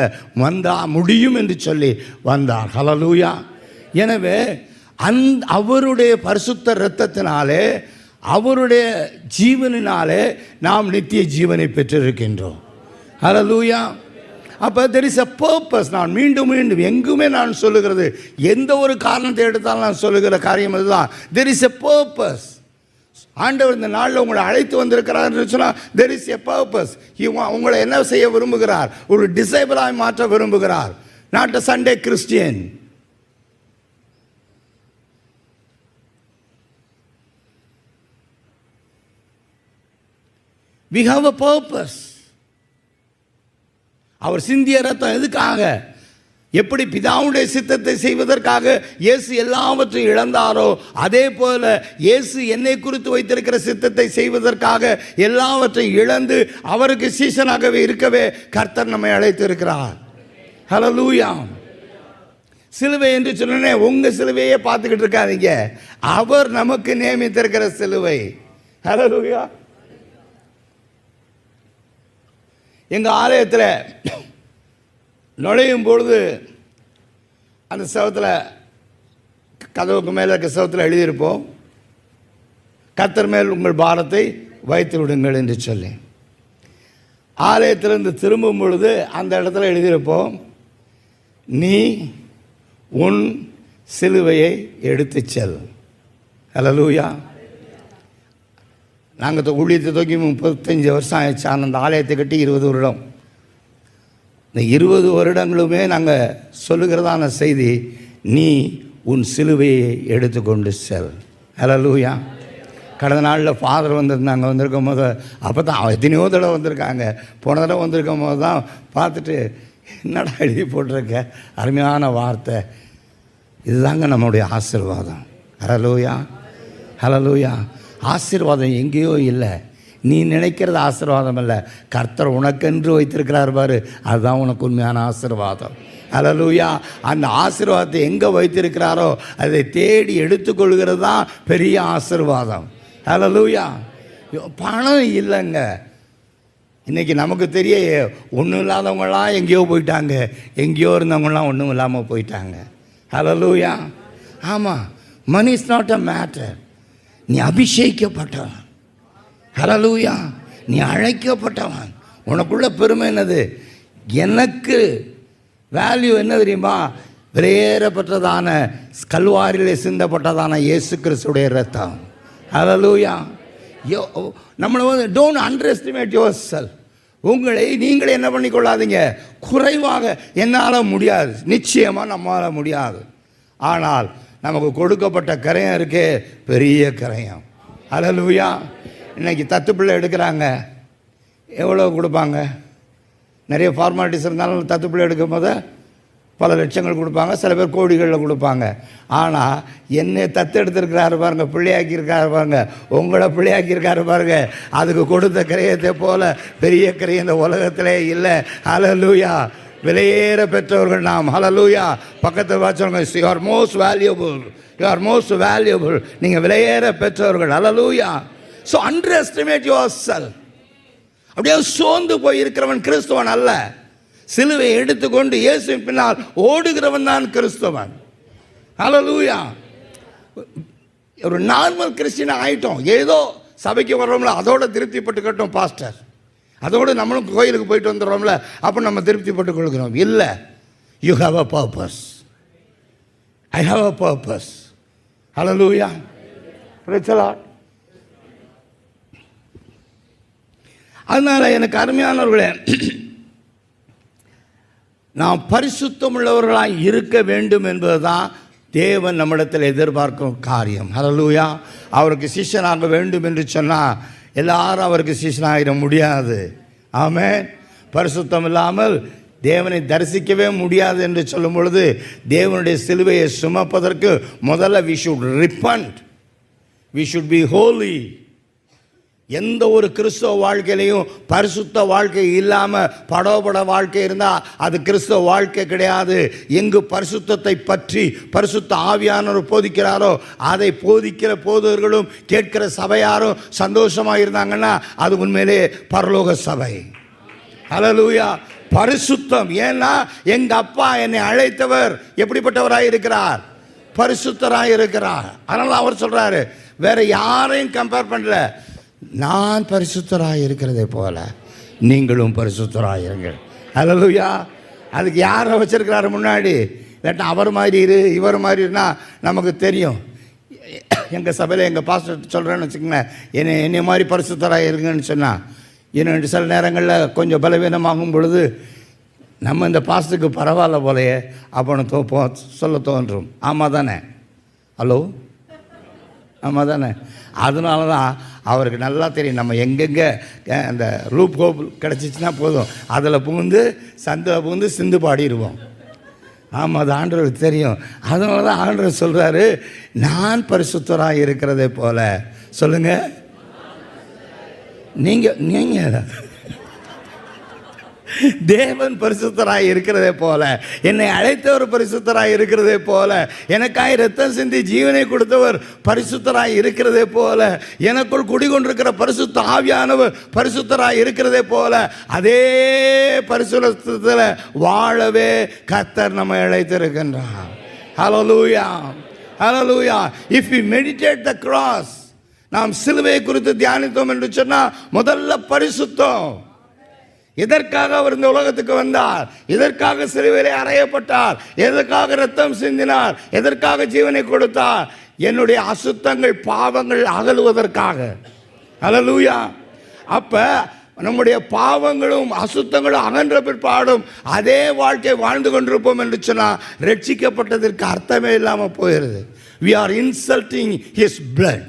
Speaker 3: முடியும் என்று சொல்லி வந்தார். ஹல்லேலூயா. எனவே அவருடைய பரிசுத்த இரத்தத்தினாலே, அவருடைய ஜீவனினாலே நாம் நித்திய ஜீவனை பெற்றிருக்கின்றோம். ஹல்லேலூயா. அப்போ தெர் இஸ் அ பர்பஸ். நான் மீண்டும் எங்குமே நான் சொல்லுகிறது, எந்த ஒரு காரணத்தை எடுத்தாலும் நான் சொல்லுகிற காரியம் அதுதான். There is a purpose. ஆண்டவர் இந்த நாளில் உங்களை அழைத்து வந்திருக்கிறார் சொன்னால் தெர் இஸ் எ பர்பஸ். உங்களை என்ன செய்ய விரும்புகிறார்? ஒரு டிசைபிளாய் மாற்ற விரும்புகிறார். Not a Sunday Christian. we have a purpose. அவர் சிந்திய ரத்தம் எதுக்காக? எப்படி பிதாவுடைய சித்தத்தை செய்வதற்காக இயேசு எல்லாவற்றையும் இழந்தாரோ அதே போல இயேசு என்னை குறித்து வைத்திருக்கிற சித்தத்தை செய்வதற்காக எல்லாவற்றையும் இழந்து அவருக்கு சீசனாகவே இருக்கவே கர்த்தர் நம்மை அழைத்து இருக்கிறார். ஹல்லேலூயா. சிலுவை என்று சொன்னே உங்கள் சிலுவையே பார்த்துக்கிட்டு இருக்காதீங்க, அவர் நமக்கு நியமித்திருக்கிற சிலுவை. ஹல்லேலூயா. எங்கள் ஆலயத்தில் நுழையும் பொழுது அந்த செவத்தில், கதவுக்கு மேலே இருக்க செவத்தில் எழுதியிருப்போம், கர்த்தர் மேல் உங்கள் பாரத்தை வைத்து விடுங்கள் என்று சொல்லி. ஆலயத்திலிருந்து திரும்பும் பொழுது அந்த இடத்துல எழுதியிருப்போம், நீ உன் சிலுவையை எடுத்து செல். ஹல்லேலூயா. நாங்கள் ஊழியத்தை தூக்கி 35 வருஷம் ஆயிடுச்சு. அந்த ஆலயத்தை கட்டி 20 வருடம். இந்த 20 வருடங்களுமே நாங்கள் சொல்லுகிறதான செய்தி, நீ உன் சிலுவையை எடுத்துக்கொண்டு செல். ஹல்லேலூயா. கடந்த நாளில் ஃபாதர் வந்திருந்தாங்க. வந்திருக்கும் போது அப்போ தான் எத்தனையோ தடவை வந்திருக்காங்க. போன தடவை வந்திருக்கும் போது தான் பார்த்துட்டு, என்னடா எழுதி போட்டிருக்க, அருமையான வார்த்தை,
Speaker 2: இதுதாங்க நம்முடைய ஆசீர்வாதம். ஹல்லேலூயா, ஹல்லேலூயா. ஆசீர்வாதம் எங்கேயோ இல்லை, நீ நினைக்கிறது ஆசீர்வாதம் இல்லை, கர்த்தர் உனக்கென்று வைத்திருக்கிறார் பாரு, அதுதான் உனக்கு உண்மையான ஆசீர்வாதம். ஹல்லேலூயா. அந்த ஆசீர்வாதத்தை எங்கே வைத்திருக்கிறாரோ அதை தேடி எடுத்துக்கொள்கிறது தான் பெரிய ஆசீர்வாதம். ஹல்லேலூயா. பணம் இல்லைங்க. இன்றைக்கி நமக்கு தெரிய ஒன்றும் இல்லாதவங்களாம் எங்கேயோ போயிட்டாங்க, எங்கேயோ இருந்தவங்களாம் ஒன்றும் இல்லாமல் போயிட்டாங்க. ஹல்லேலூயா. ஆமாம், money is not a matter. நீ அபிஷேகிக்கப்பட்டவன். ஹல்லேலூயா. நீ அழைக்கப்பட்டவன். உனக்குள்ள பெருமை என்னது? எனக்கு வேல்யூ என்ன தெரியுமா? விலையேறப்பட்டதான கல்வாரிலே சிந்தப்பட்டதான இயேசு கிறிஸ்துடைய ரத்தம். ஹல்லேலூயா. நம்மளை don't under estimate your self. உங்களை நீங்களே என்ன பண்ணிக்கொள்ளாதீங்க, குறைவாக. என்னால் முடியாது, நிச்சயமாக நம்மளால் முடியாது. ஆனால் நமக்கு கொடுக்கப்பட்ட கரையம் இருக்கே, பெரிய கரையம். ஹல்லேலூயா. இன்றைக்கி தத்து பிள்ளை எடுக்கிறாங்க, எவ்வளோ கொடுப்பாங்க? நிறைய ஃபார்மாலிட்டிஸ் இருந்தாலும் தத்து பிள்ளை எடுக்கும் போது பல லட்சங்கள் கொடுப்பாங்க, சில பேர் கோடிகளில் கொடுப்பாங்க. ஆனால் என்னை தத்து எடுத்துருக்கிறாரு பாருங்க, பிள்ளையாக்கியிருக்காரு பாருங்க, உங்களை பிள்ளையாக்கியிருக்காரு பாருங்க, அதுக்கு கொடுத்த கிரயத்தை போல பெரிய கிரயம் இந்த உலகத்திலே இல்லை. ஹல்லேலூயா. விலையேற பெற்றவர்கள் நாம். ஹல்லேலூயா. பக்கத்தில் வாச்சவங்க, you are most valuable, you are most valuable. நீங்கள் விலையேற பெற்றவர்கள். Hallelujah. So underestimate yourself. அப்படியே சோர்ந்து போயிருக்கிறவன் கிறிஸ்துவன் அல்ல. சிலுவை எடுத்துக்கொண்டு இயேசுவின் பின்னால் ஓடுகிறவன் தான் கிறிஸ்தவன். ஹல்லேலூயா. ஒரு நார்மல் கிறிஸ்டியன் ஆகிட்டோம், ஏதோ சபைக்கு வர்றோம்ல அதோட திருப்திப்பட்டுக்கட்டும் பாஸ்டர், அதோடு நம்மளும் கோயிலுக்கு போயிட்டு வந்துடுறோம்ல அப்போ நம்ம திருப்திப்பட்டுக் கொள்கிறோம். இல்லை, you have a purpose. I have a purpose. Hallelujah. Praise the Lord. அதனால் எனக்கு அருமையானவர்களே, நாம் பரிசுத்தம் உள்ளவர்களாக இருக்க வேண்டும் என்பது தான் தேவன் நம்மிடத்தில் எதிர்பார்க்கும் காரியம். ஹல்லேலூயா. அவருக்கு சிஷ்யனாக வேண்டும் என்று சொன்னால் எல்லாரும் அவருக்கு சிஷ்யனாகிட முடியாது. ஆமென். பரிசுத்தம் இல்லாமல் தேவனை தரிசிக்கவே முடியாது என்று சொல்லும் பொழுது, தேவனுடைய சிலுவையை சுமப்பதற்கு முதல்ல we should repent, we should be holy. எந்த ஒரு கிறிஸ்தவ வாழ்க்கையிலையும் பரிசுத்த வாழ்க்கை இல்லாமல் படோபட வாழ்க்கை இருந்தால் அது கிறிஸ்தவ வாழ்க்கை கிடையாது. எங்கு பரிசுத்தத்தை பற்றி பரிசுத்த ஆவியானவர் போதிக்கிறாரோ அதை போதிக்கிற போதகர்களும் கேட்கிற சபையாரும் சந்தோஷமாக இருந்தாங்கன்னா அது உண்மையிலே பரலோக சபை. ஹல்லேலூயா. பரிசுத்தம். ஏன்னா எங்கள் அப்பா என்னை அழைத்தவர் எப்படிப்பட்டவராக இருக்கிறார்? பரிசுத்தராக இருக்கிறார். அதனால் அவர் சொல்கிறாரு, வேற யாரையும் கம்பேர் பண்ணல, நான் பரிசுத்தராக இருக்கிறதை போல நீங்களும் பரிசுத்தராக இருங்கள். ஹல்லேலூயா. அதுக்கு யாரை வச்சிருக்கிறாரு முன்னாடி? இல்லாட்டா அவர் மாதிரி இரு இவர் மாதிரினா நமக்கு தெரியும். எங்கள் சபையில் எங்கள் பாஸ்டர் சொல்கிறேன்னு வச்சுக்கோங்க, என்னை மாதிரி பரிசுத்தராக இருங்கன்னு சொன்னால், இன்னும் சில நேரங்களில் கொஞ்சம் பலவீனமாகும் பொழுது நம்ம இந்த பாஸ்டருக்கு பரவாயில்ல போலையே அப்போ சொல்ல தோன்றும். ஆமாம் தானே? ஹலோ, ஆமாம் தானே? அதனால தான் அவருக்கு நல்லா தெரியும், நம்ம எங்கெங்கே அந்த ரூப் கோப் கிடச்சிச்சின்னா போதும், அதில் புகுந்து சந்தில் புகுந்து சிந்து பாடிடுவோம். ஆமாம், அது ஆண்டவருக்கு தெரியும். அதனால தான் ஆண்டவர் சொல்கிறாரு, நான் பரிசுத்தராக இருக்கிறதே போல. சொல்லுங்கள், நீங்கள் தேவன் பரிசுத்தராய் இருக்கிறதே போல, என்னை அழைத்தவர் பரிசுத்தராய் இருக்கிறதே போல, எனக்காய் இரத்தம் சிந்தி ஜீவனை கொடுத்தவர் பரிசுத்தராய் இருக்கிறதே போல, எனக்குள் குடிகொண்டிருக்கிற பரிசுத்த ஆவியானவர் பரிசுத்தராய் இருக்கிறதே போல, அதே பரிசுத்தத்தில் வாழவே கர்த்தர் நம்மை அழைத்திருக்கின்றார். Hallelujah, hallelujah. If we meditate the cross, நாம் சிலுவை குறித்து தியானித்தோம் என்று சொன்னால் முதல்ல பரிசுத்தம். எதற்காக அவர் இந்த உலகத்துக்கு வந்தார்? எதற்காக சிலுவையிலே அறையப்பட்டார்? எதற்காக இரத்தம் சிந்தினார்? எதற்காக ஜீவனை கொடுத்தார்? என்னுடைய அசுத்தங்கள் பாவங்கள் அகலுவதற்காக. ஹல்லேலூயா. அப்ப நம்முடைய பாவங்களும் அசுத்தங்களும் அகன்ற பிற்பாடும் அதே வாழ்க்கை வாழ்ந்து கொண்டிருப்போம் என்று சொன்னால் ரட்சிக்கப்பட்டதற்கு அர்த்தமே இல்லாமல் போயிடுது. we are insulting his blood.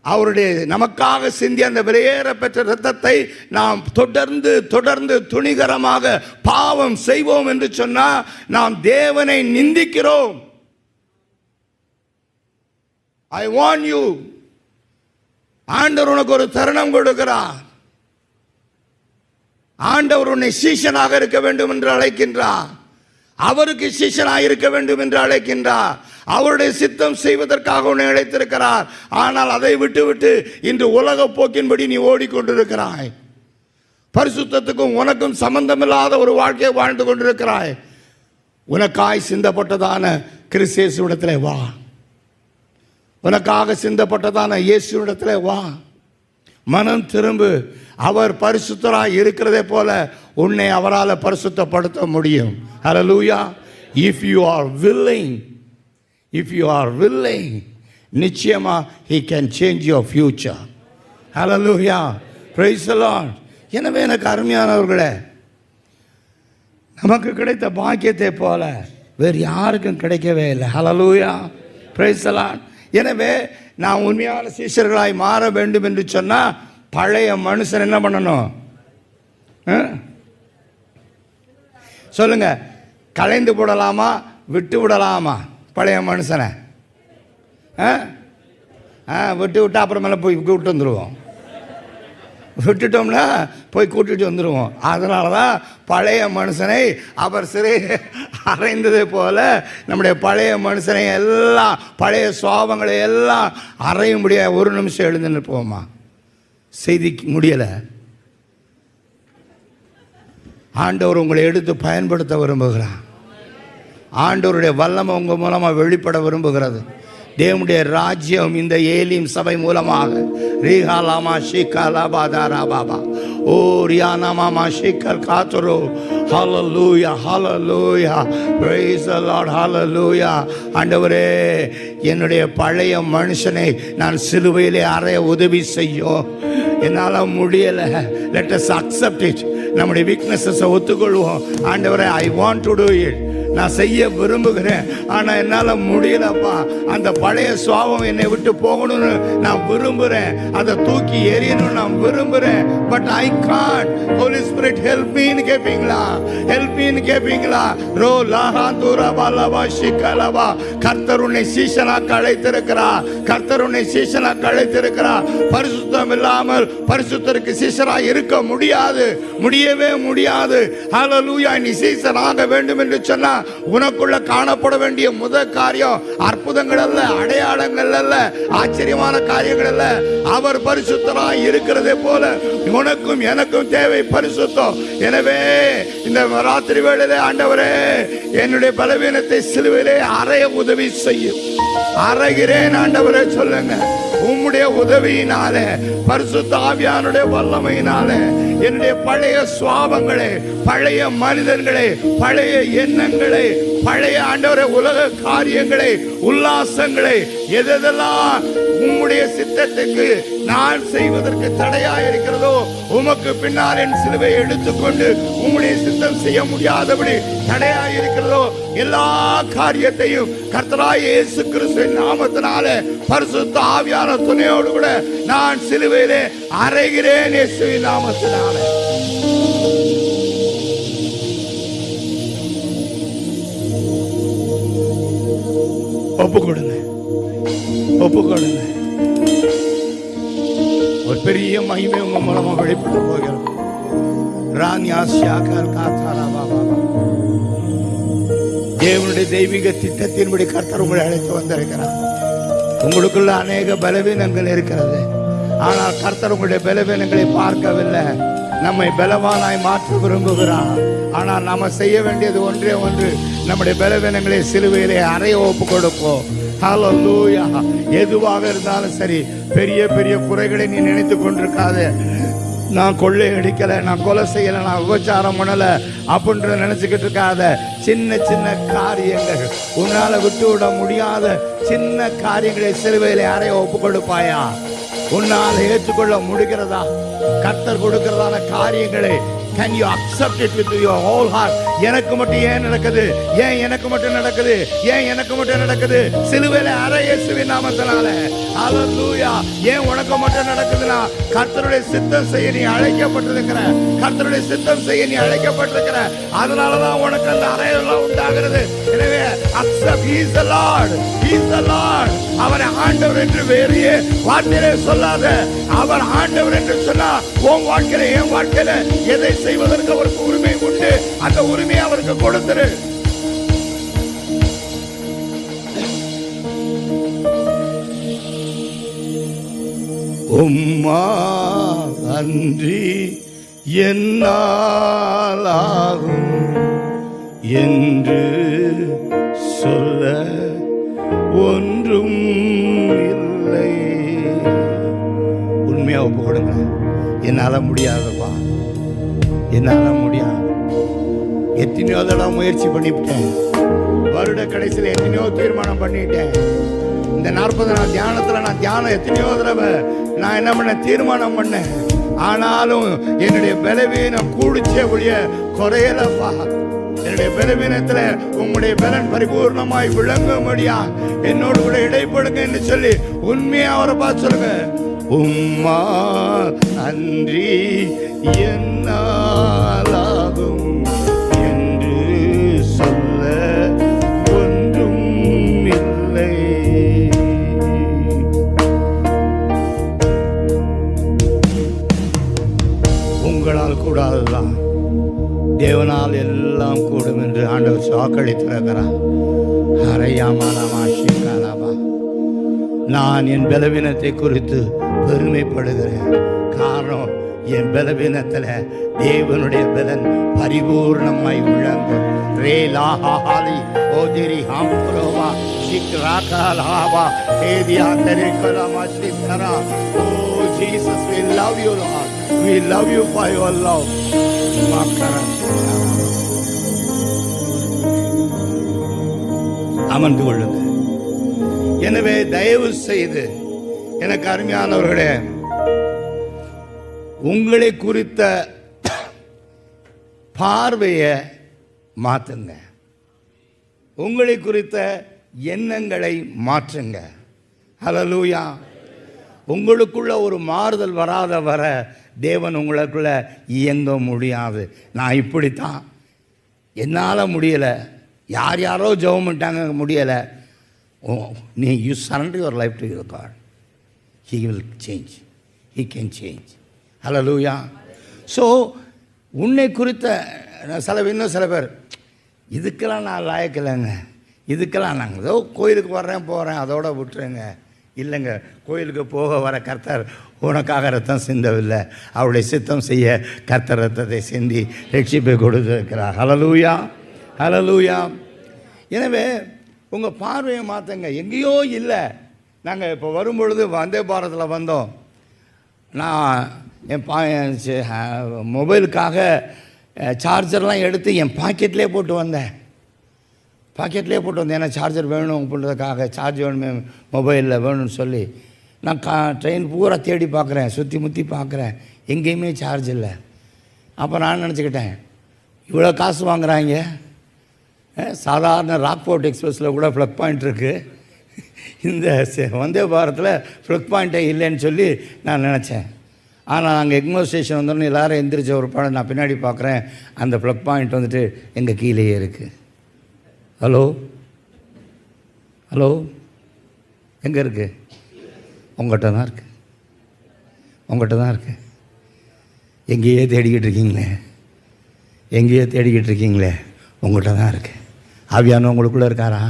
Speaker 2: அவருடைய நமக்காக சிந்திய அந்த விலையேற பெற்ற இரத்தத்தை நாம் தொடர்ந்து தொடர்ந்து துணிகரமாக பாவம் செய்வோம் என்று சொன்னால் நாம் தேவனை நிந்திக்கிறோம்.
Speaker 3: I want you. ஆண்டவர் உனக்கு ஒரு தருணம் கொடுக்கிறார். ஆண்டவர் உன்னை சீஷனாக இருக்க வேண்டும் என்று அழைக்கின்றார். அவருக்கு சீஷனாக இருக்க வேண்டும் என்று அழைக்கின்றார். அவருடைய சித்தம் செய்வதற்காக உன்னை அழைத்திருக்கிறார். ஆனால் அதை விட்டு இன்று உலக போக்கின்படி நீ ஓடிக்கொண்டிருக்கிறாய். பரிசுத்தத்துக்கும் உனக்கும் சம்பந்தமில்லாத ஒரு வாழ்க்கையை வாழ்ந்து கொண்டிருக்கிறாய். உனக்காய் சிந்தப்பட்டதான கிறிஸ்தேசுவிடத்தில் வா. உனக்காக சிந்தப்பட்டதான இயேசுவிடத்தில் வா. மனம் திரும்பு. அவர் பரிசுத்தராய் இருக்கிறதே போல உன்னை அவரால் பரிசுத்தப்படுத்த முடியும். ஹல்லேலூயா. If you are willing, நிச்சயமா he can change your future. Hallelujah. Praise the Lord. எனவே எனக்கு அருமையானவர்களே, நமக்கு கிடைத்த பாக்கியத்தை போல வேறு யாருக்கும் கிடைக்கவே இல்லை. ஹல்லேலூயா. Praise the Lord. எனவே நான் உண்மையான சீஷர்களாய் மாற வேண்டும் என்று சொன்னால் பழைய மனுஷன் என்ன பண்ணணும் சொல்லுங்க? கலைந்து போடலாமா, விட்டு விடலாமா? பழைய மனுஷனை விட்டு விட்டு அப்புறமேல போய் கூப்பிட்டு வந்துடுவோம். விட்டுட்டோம்னா போய் கூட்டிட்டு வந்துடுவோம். அதனால தான் பழைய மனுஷனை அவர் சிறை அறைந்ததை போல நம்முடைய பழைய மனுஷனை எல்லாம், பழைய சுவாபங்களை எல்லாம் அறைய முடியாது. ஒரு நிமிஷம் எழுந்து நிற்போமா? செய்தி முடியலை. ஆண்டவர் உங்களை எடுத்து பயன்படுத்த விரும்புகிறார். ஆண்டவருடைய வல்லமை உங்கள் மூலமாக வெளிப்பட விரும்புகிறது. தேவனுடைய ராஜ்யம் இந்த ஏலிம் சபை மூலமாக ரீஹாலாமா ஷிகாலாபாதாரா பாபா ஓ ரியானாமா ஷிகல் காத்துரோ. ஹல்லேலூயா, ஹல்லேலூயா, பிரைஸ் தி லார்ட், ஹல்லேலூயா. ஆண்டவரே, என்னுடைய பழைய மனுஷனை நான் சிலுவையிலே அறைய உதவி செய்யும். என்னால் முடியலை. Let us accept it. நம்முடைய வீக்னஸஸை ஒத்துக்கொள்வோம். ஆண்டவரே, I want to do it. நான் செய்ய விரும்புகிறேன், ஆனால் என்னால் முடியலப்பா. அந்த பழைய சுவாபம் என்னை விட்டு போகணும்னு நான் விரும்புகிறேன். அதை தூக்கி எறியணும்னு நான் விரும்புகிறேன். But I can't. Holy Spirit help மீன்னு கேட்பீங்களா? ஹெல்ப் மீன்னு கேட்பீங்களா? ரோ லாஹா தூரா பாலவா ஷிகலவா. கர்த்தர் உன்னை சீஷனாக அழைத்திருக்கிறார். கர்த்தர் உன்னை சீஷனாக அழைத்திருக்கிறார். பரிசுத்தம் இல்லாமல் பரிசுத்தருக்கு சீஷராக இருக்க முடியாது, முடியவே முடியாது. ஹல்லேலூயா. நீ சீஷனாக வேண்டும் என்று சொன்னா உனக்குள்ள காணப்பட வேண்டிய முதல் காரியம் அற்புதங்கள் அல்ல, அடையாளங்கள் அல்ல, ஆச்சரியமான காரியங்கள் அல்ல. அவர் பரிசுத்தராய் இருக்கிறதே போல உனக்கும் எனக்கும் தேவை பரிசுத்தம். எனவே இந்த ராத்திரி வேளையிலே ஆண்டவரே, என்னுடைய பலவீனத்தை சிலுவையிலே அறைய உதவி செய்யும். அறைகிறேன் ஆண்டவரே சொல்லுங்க. உம்முடைய உதவியினாலே, பரிசுத்த ஆவியானுடைய வல்லமையினாலே என்னுடைய பழைய சுவாபங்களே, பழைய மனிதர்களே, பழைய எண்ணங்களே, பழைய ஆண்டவரே உலக காரியங்களே, உல்லாசங்களே, எதெல்லாம் உம்முடைய சித்தத்துக்கு நான் செய்வதற்கு தடையாக இருக்கிறதோ, உமக்கு பின்னால் என் சிலுவை எடுத்துக்கொண்டு உம்முடைய சித்தம் செய்ய முடியாதபடி தடையாக இருக்கிறதோ, எல்லா காரியத்தையும் கர்த்தராகிய இயேசு கிறிஸ்துவின் நாமத்தினாலே பரிசுத்த ஆவியான துணையோடு கூட நான் சிலுவையிலே அறைகிறேன். இயேசுவின் நாமத்தினாலே ஒப்புக்கொடுங்க, ஒப்புக்கொடுங்க. ஒரு பெரிய மகிமை உங்க மூலமா வெளிப்பட்டு போகிறது. தேவனுடைய தெய்வீக திட்டத்தின்படி கர்த்தர் உங்களை அழைத்து வந்திருக்கிறார். உங்களுக்குள்ள அநேக பலவீனங்கள் இருக்கிறது. ஆனால் கர்த்தர் உங்களுடைய பலவீனங்களை பார்க்கவில்லை. நம்மை பலவானாய் மாற்ற விரும்புகிறார். ஆனால் நாம செய்ய வேண்டியது ஒன்றே ஒன்று, நம்முடைய பலவீனங்களை சிலுவையிலே அறைய ஒப்பு கொடுப்போம். ஹல்லேலூயா. எதுவாக இருந்தாலும் சரி, பெரிய பெரிய குறைகளை நீ நினைத்து கொண்டிருக்காதே. நான் கொள்ளை அடிக்கல, நான் கொலை செய்யலை, நான் விபச்சாரம் பண்ணலை அப்படின்ற நினைச்சுக்கிட்டு இருக்காத. சின்ன சின்ன காரியங்கள், உன்னால விட்டு விட முடியாத சின்ன காரியங்களை சிலுவையிலே அறைய ஒப்பு கொடுப்பாயா? உன்னால் ஏற்றுக்கொள்ள முடிகிறதா? கர்த்தர் கொடுக்கிறதான காரியங்களை can you accept it with your whole heart? எனக்கு மட்டும் ஏன் நடக்குது? ஏன் எனக்கு மட்டும் நடக்குது? ஏன் எனக்கு மட்டும் நடக்குது? சிலுவையிலே அறை இயேசுவின் நாமத்தினாலே. ஹல்லேலூயா. ஏன் உனக்கு மட்டும் நடக்குதுன்னா, கர்த்தருடைய சித்தம் செய்ய நீ அழைக்கப்பட்டிருக்கிற. கர்த்தருடைய சித்தம் செய்ய நீ அழைக்கப்பட்டிருக்கிற. அதனாலதான் உனக்கு அந்த அறையெல்லாம் உண்டாகிறது. எனவே accept, he is the Lord, he is the Lord. அவரை ஆண்டவர் என்று வேறையே வார்த்தையிலே சொல்லாத. அவர் ஆண்டவர் என்று சொன்னா உன் வாழ்க்கையில என் வாழ்க்கையில எதை செய்வதற்கு அவருக்கு உரிமை உண்டு. அந்த உரிமையை அவருக்கு கொடுத்துரு. உம்மா அன்றி என்னாலாகும் என்று சொல்ல ஒன்றும் இல்லை. உண்மையா ஒப்பு கொடுங்க. என்னால முடியாதப்பா, என்னால முடியாது. எத்தனையோ தடவை முயற்சி பண்ணிவிட்டேன். வருட கடைசியில் எத்தனையோ தீர்மானம் பண்ணிட்டேன். இந்த 40 நாள் தியானத்தில் நான் தியானம் எத்தனையோ தடவை நான் என்ன பண்ண தீர்மானம் பண்ணேன். ஆனாலும் என்னுடைய பலவீனம் கூடிச்சே ஒழிய குறையலப்பா. என்னுடைய பலவீனத்துல உங்களுடைய பலன் பரிபூர்ணமாய் விளங்கும்படியா என்னோடு கூட இடைப்படுங்க என்று சொல்லி உண்மையா அவரை பார்த்து சொல்லுங்க. உம்மா அன்றி என்னாலாகும் என்று சொல்ல ஒன்றும் இல்லை. உங்களால் கூடாதுதான், தேவனால் எல்லாம் கூடும் என்று ஆண்டவர் வாக்களித்திருக்கிறார். நான் என் பலவீனத்தை குறித்து பெருமைப்படுகிறேன். காரணம், என் பலவீனத்தில் தேவனுடைய பலன் பரிபூர்ணமாய் விளங்கும். ரே லாஹாலி ஓதிரி ஹாம்புரோவா சிக்ராகாலாவா ஏதியா தரேகலாமா சித்தரா. ஓ Jesus, we love you Lord. We love you for your love. அமர்ந்து கொள்ளுங்க. எனவே தயவு செய்து எனக்கு அருமையானவர்களே, உங்களை குறித்த பார்வையை மாற்றுங்க. உங்களை குறித்த எண்ணங்களை மாற்றுங்க. ஹல்லேலூயா. உங்களுக்குள்ள ஒரு மாறுதல் வராத வர தேவன் உங்களுக்குள்ள இயங்க முடியாது. நான் இப்படித்தான், என்னால் முடியலை, யார் யாரோ ஜெபம் பண்ணிட்டாங்க முடியலை. நீ you surrender your life to your God. He will change, he can change. Hallelujah. So உன்னை குறித்த இன்னும் சில பேர், இதுக்கெல்லாம் நான் லாயக்கில்லைங்க, இதுக்கெல்லாம் நாங்கள் ஏதோ கோயிலுக்கு வர்றேன் போகிறேன் அதோட விட்டுருங்க. இல்லைங்க, கோயிலுக்கு போக வர கர்த்தர் உனக்காக ரத்தம் சிந்தவில்லை, அவருடைய சித்தம் செய்ய கர்த்தர் ரத்தத்தை சிந்தி ரட்சிப்பை கொடுத்திருக்கிறார். ஹல்லேலூயா, ஹல்லேலூயா. எனவே உங்கள் பார்வையை மாற்றுங்க. எங்கேயோ இல்லை. நாங்கள் இப்போ வரும்பொழுது வந்தே பாரத்தில் வந்தோம். நான் என் மொபைலுக்காக சார்ஜர்லாம் எடுத்து என் பாக்கெட்லேயே போட்டு வந்தேன். ஏன்னா சார்ஜர் வேணும் பண்ணுறதுக்காக, சார்ஜ் வேணுமே மொபைலில் வேணும்னு சொல்லி நான் ட்ரெயின் பூரா தேடி பார்க்குறேன், சுற்றி முற்றி பார்க்குறேன், எங்கேயுமே சார்ஜ் இல்லை. அப்போ நான் நினச்சிக்கிட்டேன், இவ்வளோ காசு வாங்குகிறாங்க, சாதாரண ராக்போர்ட் எக்ஸ்பிரஸில் கூட ப்ளக் பாயிண்ட் இருக்குது, இந்த வந்தே பாரத்தில் ப்ளக் பாயிண்ட்டே இல்லைன்னு சொல்லி நான் நினச்சேன். ஆனால் அங்கே எக்மோர் ஸ்டேஷன் வந்தோடனே எல்லோரும் எந்திரிச்ச ஒரு படம் நான் பின்னாடி பார்க்குறேன், அந்த ப்ளக் பாயிண்ட் வந்துட்டு எங்கள் கீழேயே இருக்குது. ஹலோ ஹலோ, எங்கே இருக்குது? உங்கள்கிட்ட தான் இருக்குது, உங்கள்கிட்ட தான் இருக்குது. எங்கேயே தேடிக்கிட்டு இருக்கீங்களே, உங்கள்கிட்ட தான் இருக்குது. ஆவியானவங்களுக்குள்ளே இருக்காரா?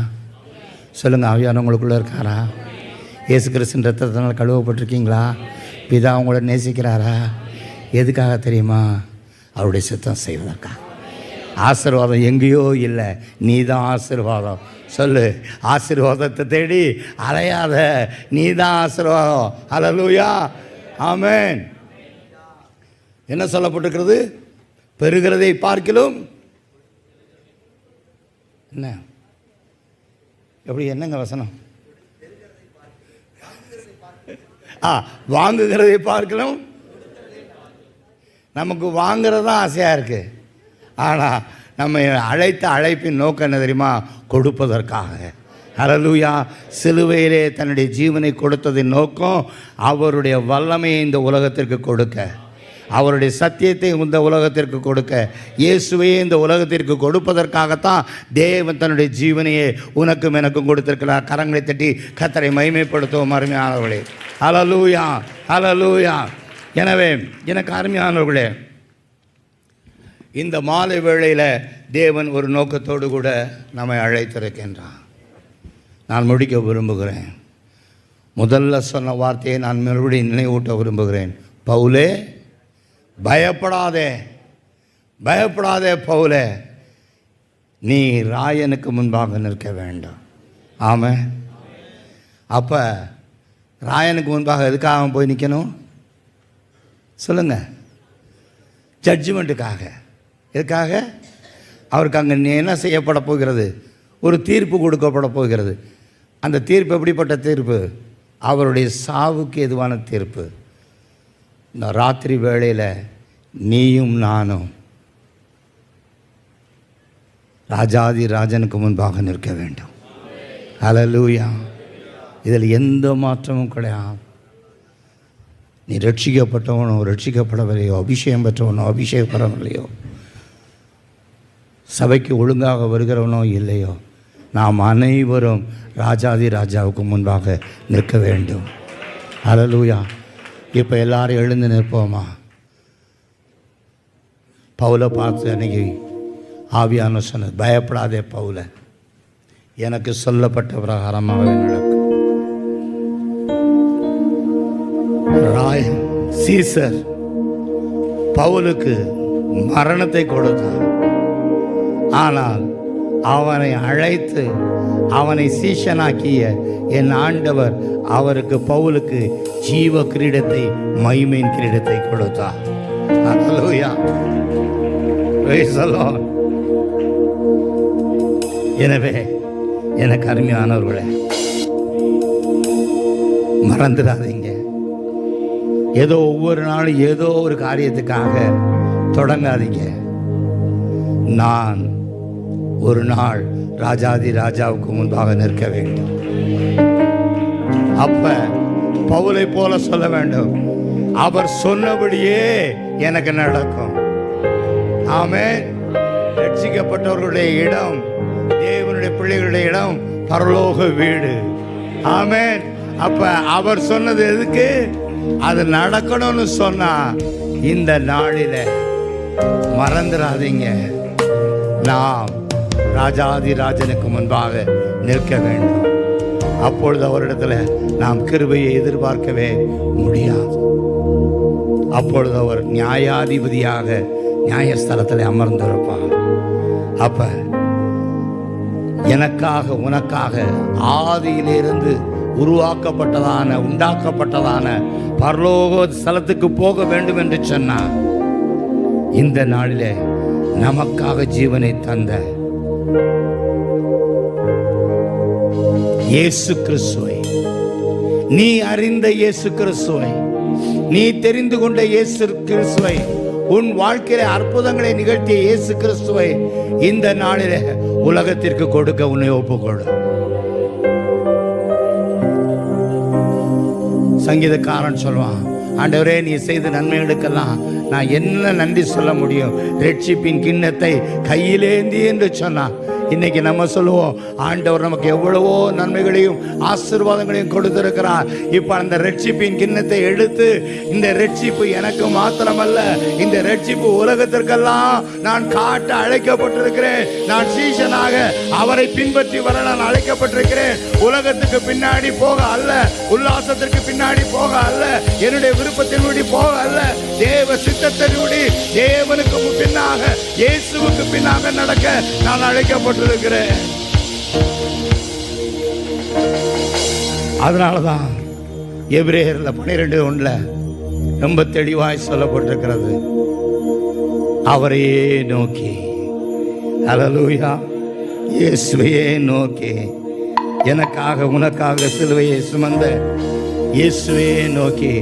Speaker 3: சொல்லுங்கள், ஆவியானவங்களுக்குள்ளே இருக்காரா? இயேசு கிறிஸ்துவின் ரத்தத்தினால் கழுவப்பட்டிருக்கீங்களா? பிதா உங்களை நேசிக்கிறாரா? எதுக்காக தெரியுமா? அவருடைய சித்தம் செய்வதற்காக. ஆசீர்வாதம் எங்கேயோ இல்லை, நீ தான் ஆசீர்வாதம். சொல்லு, ஆசீர்வாதத்தை தேடி அலையாத, நீ தான் ஆசீர்வாதம். ஹல்லேலூயா, ஆமென். என்ன சொல்லப்பட்டிருக்கிறது? பெறுகிறதை பார்க்கிலும் என்ன, எப்படி, என்னங்க வசனம்? வாங்குகிறதை பார்க்கலாம். நமக்கு வாங்குறது தான் ஆசையாக இருக்குது. ஆனால் நம்ம அழைத்த அழைப்பின் நோக்கம் என்ன தெரியுமா? கொடுப்பதற்காக. ஹல்லேலூயா. சிலுவையிலே தன்னுடைய ஜீவனை கொடுத்ததின் நோக்கம் அவருடைய வல்லமையை இந்த உலகத்திற்கு கொடுக்க.
Speaker 2: அவருடைய சத்தியத்தை இந்த உலகத்திற்கு கொடுக்க, இயேசுவையே இந்த உலகத்திற்கு கொடுப்பதற்காகத்தான் தேவன் தன்னுடைய ஜீவனையே உனக்கும் எனக்கும் கொடுத்திருக்கிறார். கரங்களை தட்டி கர்த்தரை மகிமைப்படுத்துவோம் அருமையானவர்களே. ஹல்லேலூயா, ஹல்லேலூயா. எனவே எனக்கு அருமையானவர்களே, இந்த மாலை வேளையில் தேவன் ஒரு நோக்கத்தோடு கூட நம்மை அழைத்திருக்கின்றான். நான் முடிக்க விரும்புகிறேன். முதல்ல சொன்ன வார்த்தையை நான் மறுபடியும் நினைவூட்ட விரும்புகிறேன். பவுலே, பயப்படாதே, பயப்படாதே பவுலே, நீ ராயனுக்கு முன்பாக நிற்க வேண்டாம். ஆமாம். அப்போ ராயனுக்கு முன்பாக எதுக்காக போய் நிற்கணும் சொல்லுங்கள்? ஜட்ஜ்மெண்ட்டுக்காக. எதுக்காக? அவருக்கு அங்கே என்ன செய்யப்பட போகிறது? ஒரு தீர்ப்பு கொடுக்கப்பட போகிறது. அந்த தீர்ப்பு எப்படிப்பட்ட தீர்ப்பு? அவருடைய சாவுக்கு எதுவான தீர்ப்பு. இந்த ராத்திரி வேளையில் நீயும் நானும் ராஜாதி ராஜனுக்கு முன்பாக நிற்க வேண்டும். ஹல்லேலூயா. இதில் எந்த மாற்றமும் கிடையாது. நீ ரட்சிக்கப்பட்டவனோ ரட்சிக்கப்படவில்லையோ, அபிஷேகம் பெற்றவனோ அபிஷேகம் பெறவில்லையோ, சபைக்கு ஒழுங்காக வருகிறவனோ இல்லையோ, நாம் அனைவரும் ராஜாதி ராஜாவுக்கு முன்பாக நிற்க வேண்டும். ஹல்லேலூயா. இப்போ எல்லாரும் எழுந்து நிற்போமா? பவுலை பார்த்து அன்னைக்கு ஆவியான சொன்னது, பயப்படாதே பவுலை, எனக்கு சொல்லப்பட்ட பிரகாரமாக நடக்கும். சீசர் பவுலுக்கு மரணத்தை கொடுத்தார். ஆனால் அவனை அழைத்து அவனை சீஷனாக்கிய என் ஆண்டவர் அவருக்கு, பவுலுக்கு ஜீவ கிரீடத்தை, மகிமையின் கிரீடத்தை கொடுத்தார். ஹல்லேலூயா. Praise the Lord. எனவே எனக்கு அருமையானவர்களே, மறந்துடாதீங்க. ஏதோ ஒவ்வொரு நாளும் ஏதோ ஒரு காரியத்துக்காக தொடங்காதீங்க. நான் ஒரு நாள் ராஜாதி ராஜாவுக்கு முன்பாக நிற்க வேண்டும். அப்ப பவுலை போல சொல்ல வேண்டும், அவர் சொன்னபடியே எனக்கு நடக்கும். ஆமென். ரட்சிக்கப்பட்டவர்களுடைய இடம், தேவனுடைய பிள்ளைகளுடைய இடம் பரலோக வீடு. ஆமென். அப்ப அவர் சொன்னது எதுக்கு? அது நடக்கணும்னு சொன்னா இந்த நாளில மறந்துடாதீங்க, நாம் ராஜாதி ராஜனுக்கு முன்பாக நிற்க வேண்டும். அப்பொழுது அவரிடத்துல நாம் கிருபையை எதிர்பார்க்கவே முடியாது. அப்பொழுது அவர் நியாயாதிபதியாக நியாயஸ்தலத்தில் அமர்ந்திருப்பார். அப்ப எனக்காக உனக்காக ஆதியிலிருந்து உண்டாக்கப்பட்டதான பரலோக ஸ்தலத்துக்கு போக வேண்டும் என்று சொன்னார். இந்த நாளிலே நமக்காக ஜீவனை தந்த இயேசு கிறிஸ்துவை, நீ அறிந்த இயேசு கிறிஸ்துவை, நீ தெரிந்து கொண்ட இயேசு கிறிஸ்துவை, உன் வாழ்க்கையில அற்புதங்களை நிகழ்த்திய இயேசு கிறிஸ்துவை இந்த நாளிலே உலகத்திற்கு கொடுக்க உன்னை ஒப்புக்கொடு. சங்கீதக்காரன் சொல்வான், ஆண்டவரே நீ செய்த நன்மைகளுக்கெல்லாம் நான் என்ன நன்றி சொல்ல முடியும்? ரட்சிப்பின் கிண்ணத்தை கையிலேந்தி என்று சொன்னான். இன்னைக்கு நம்ம சொல்லுவோம், ஆண்டவர் நமக்கு எவ்வளவோ நன்மைகளையும் ஆசீர்வாதங்களையும் கொடுத்திருக்கிறார். இப்ப அந்த ரட்சிப்பின் கிண்ணத்தை எடுத்து, இந்த ரட்சிப்பு எனக்கு மாத்திரமல்ல, இந்த ரட்சிப்பு உலகத்திற்கெல்லாம் நான் காட்ட அழைக்கப்பட்டிருக்கிறேன். நான் சீஷனாக அவரை பின்பற்றி வர நான் அழைக்கப்பட்டிருக்கிறேன். உலகத்துக்கு பின்னாடி போக அல்ல, உல்லாசத்திற்கு பின்னாடி போக அல்ல, என்னுடைய விருப்பத்தின்படி போக அல்ல, தேவ சித்தத்தின்படி தேவனுக்கு பின்னாக, இயேசுவுக்கு பின்னாக நடக்க நான் அழைக்கப்பட்டிருக்கிறேன். அதனாலதான் எபிரேயர்ல 12:1 ரொம்ப தெளிவாய் சொல்லப்பட்டிருக்கிறது, அவரையே நோக்கி, ஹல்லேலூயா, இயேசுவையே நோக்கி, எனக்காக உனக்காக சிலுவையை சுமந்த இயேசுவையே நோக்கி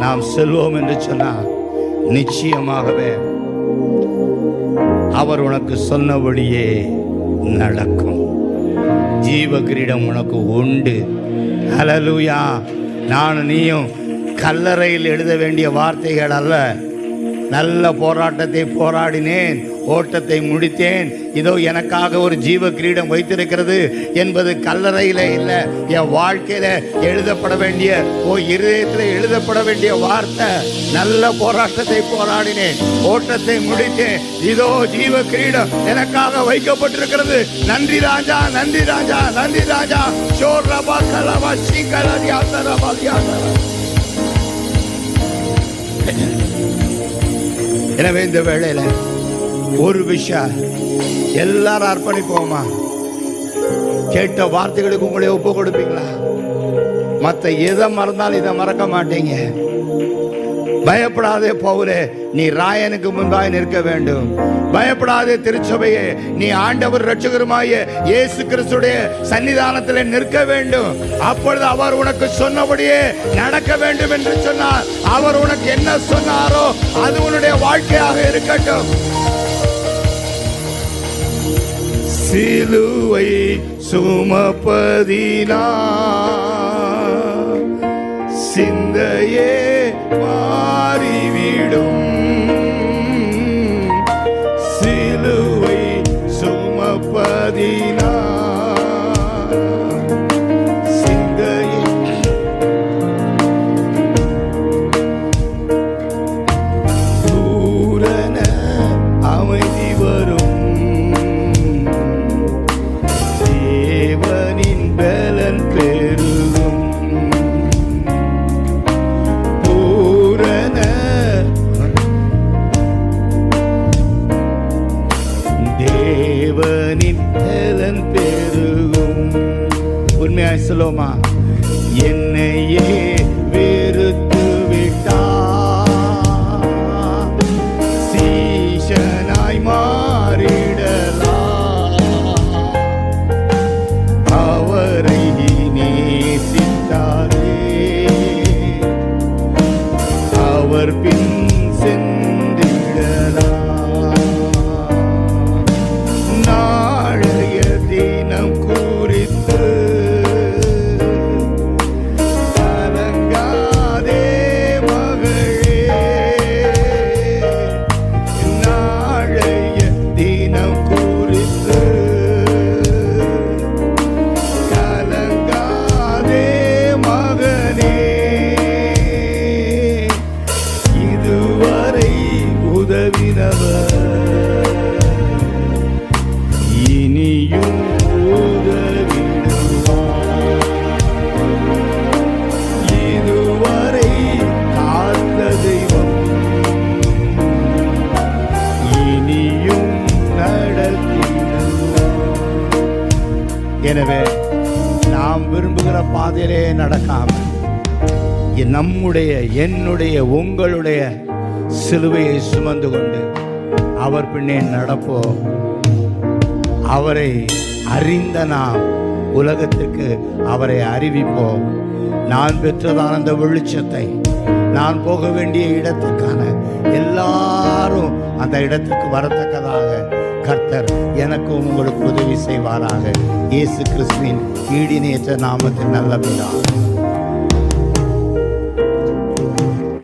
Speaker 2: நாம் செல்வோம் என்று சொன்னார். நிச்சயமாகவே அவர் உனக்கு சொன்னபடியே நடக்கும். ஜீவ கிரீடம் உனக்கு உண்டு. ஹல்லேலூயா. நான் நீயும் கல்லறையில் எழுத வேண்டிய வார்த்தைகள் அல்ல, நல்ல போராட்டத்தை போராடினேன், ஓட்டத்தை முடித்தேன், இதோ எனக்காக ஒரு ஜீவ கிரீடம் வைத்திருக்கிறது என்பது கல்லறையில் இல்லை, என் வாழ்க்கையில எழுதப்பட வேண்டிய இருதயத்தில் எழுதப்பட வேண்டிய வார்த்தை. நல்ல போராட்டத்தை போராடினேன், ஓட்டத்தை முடித்தேன், இதோ ஜீவ கிரீடம் எனக்காக வைக்கப்பட்டிருக்கிறது. நன்றி ராஜா, நன்றி ராஜா, நன்றி ராஜா. எனவே இந்த வேளையில ஒரு விஷயம் எல்லாரும் அர்ப்பணிப்போமா? கேட்ட வார்த்தைகளுக்கு உங்களை ஒப்பு கொடுப்பீங்களா? மற்ற எதை மறந்தாலும் இதை மறக்க மாட்டீங்க. பயப்படாதே பவுலே, நீ ராயனுக்கு முன்பாய் நிற்க வேண்டும். பயப்படாதே திருச்சபையே, நீ ஆண்டவர் இரட்சகருமாய இயேசு கிறிஸ்துடைய சன்னிதானத்தில் நிற்க வேண்டும். அப்பொழுது அவர் உனக்கு சொன்னபடியே நடக்க வேண்டும் என்று சொன்னார். அவர் உனக்கு என்ன சொன்னாரோ அது உன்னுடைய வாழ்க்கையாக இருக்கட்டும். சிலுவை சுமப்பதினா சிந்தையே மாறிவிடும். சிலுவை சுமப்பதினா சிந்தையே பூரண அமைதி வரும். தேவனின் பலன் பெருகும். தேவனின் பலன் பெருகும். உண்மையாய் சொல்லுமா? என்னையே வெறுத்து விட்டா சீஷனாய் மாறிடலாம். அவரை நேசித்தாரே அவர் பின் சென்றிடலாம். நாளைய தினம் குறித்து கலங்காதே மகளே. நாளைய தினம் குறித்து கலங்காதே மகனே. இதுவரை உதவினவர் இனியும் உதவிடுவார். இதுவரை காத்த தெய்வம் இனியும் நடத்திடுவார். எனவே நாம் விரும்புகிற பாதையிலே நடக்காம நம்முடைய, என்னுடைய, உங்களுடைய சிலுவையை சுமந்து கொண்டு அவர் பின்னே நடப்போம். அவரை அறிந்த நாம் உலகத்துக்கு அவரை அறிவிப்போம். நான் பெற்றதான அந்த வெளிச்சத்தை, நான் போக வேண்டிய இடத்துக்கான எல்லாரும் அந்த இடத்துக்கு வரத்தக்கதாக கர்த்தர் எனக்கு உங்களுக்கு உதவி செய்வாராக. இயேசு கிறிஸ்துவின் ஈடினேற்ற நாமத்தில் நல்ல பிதா.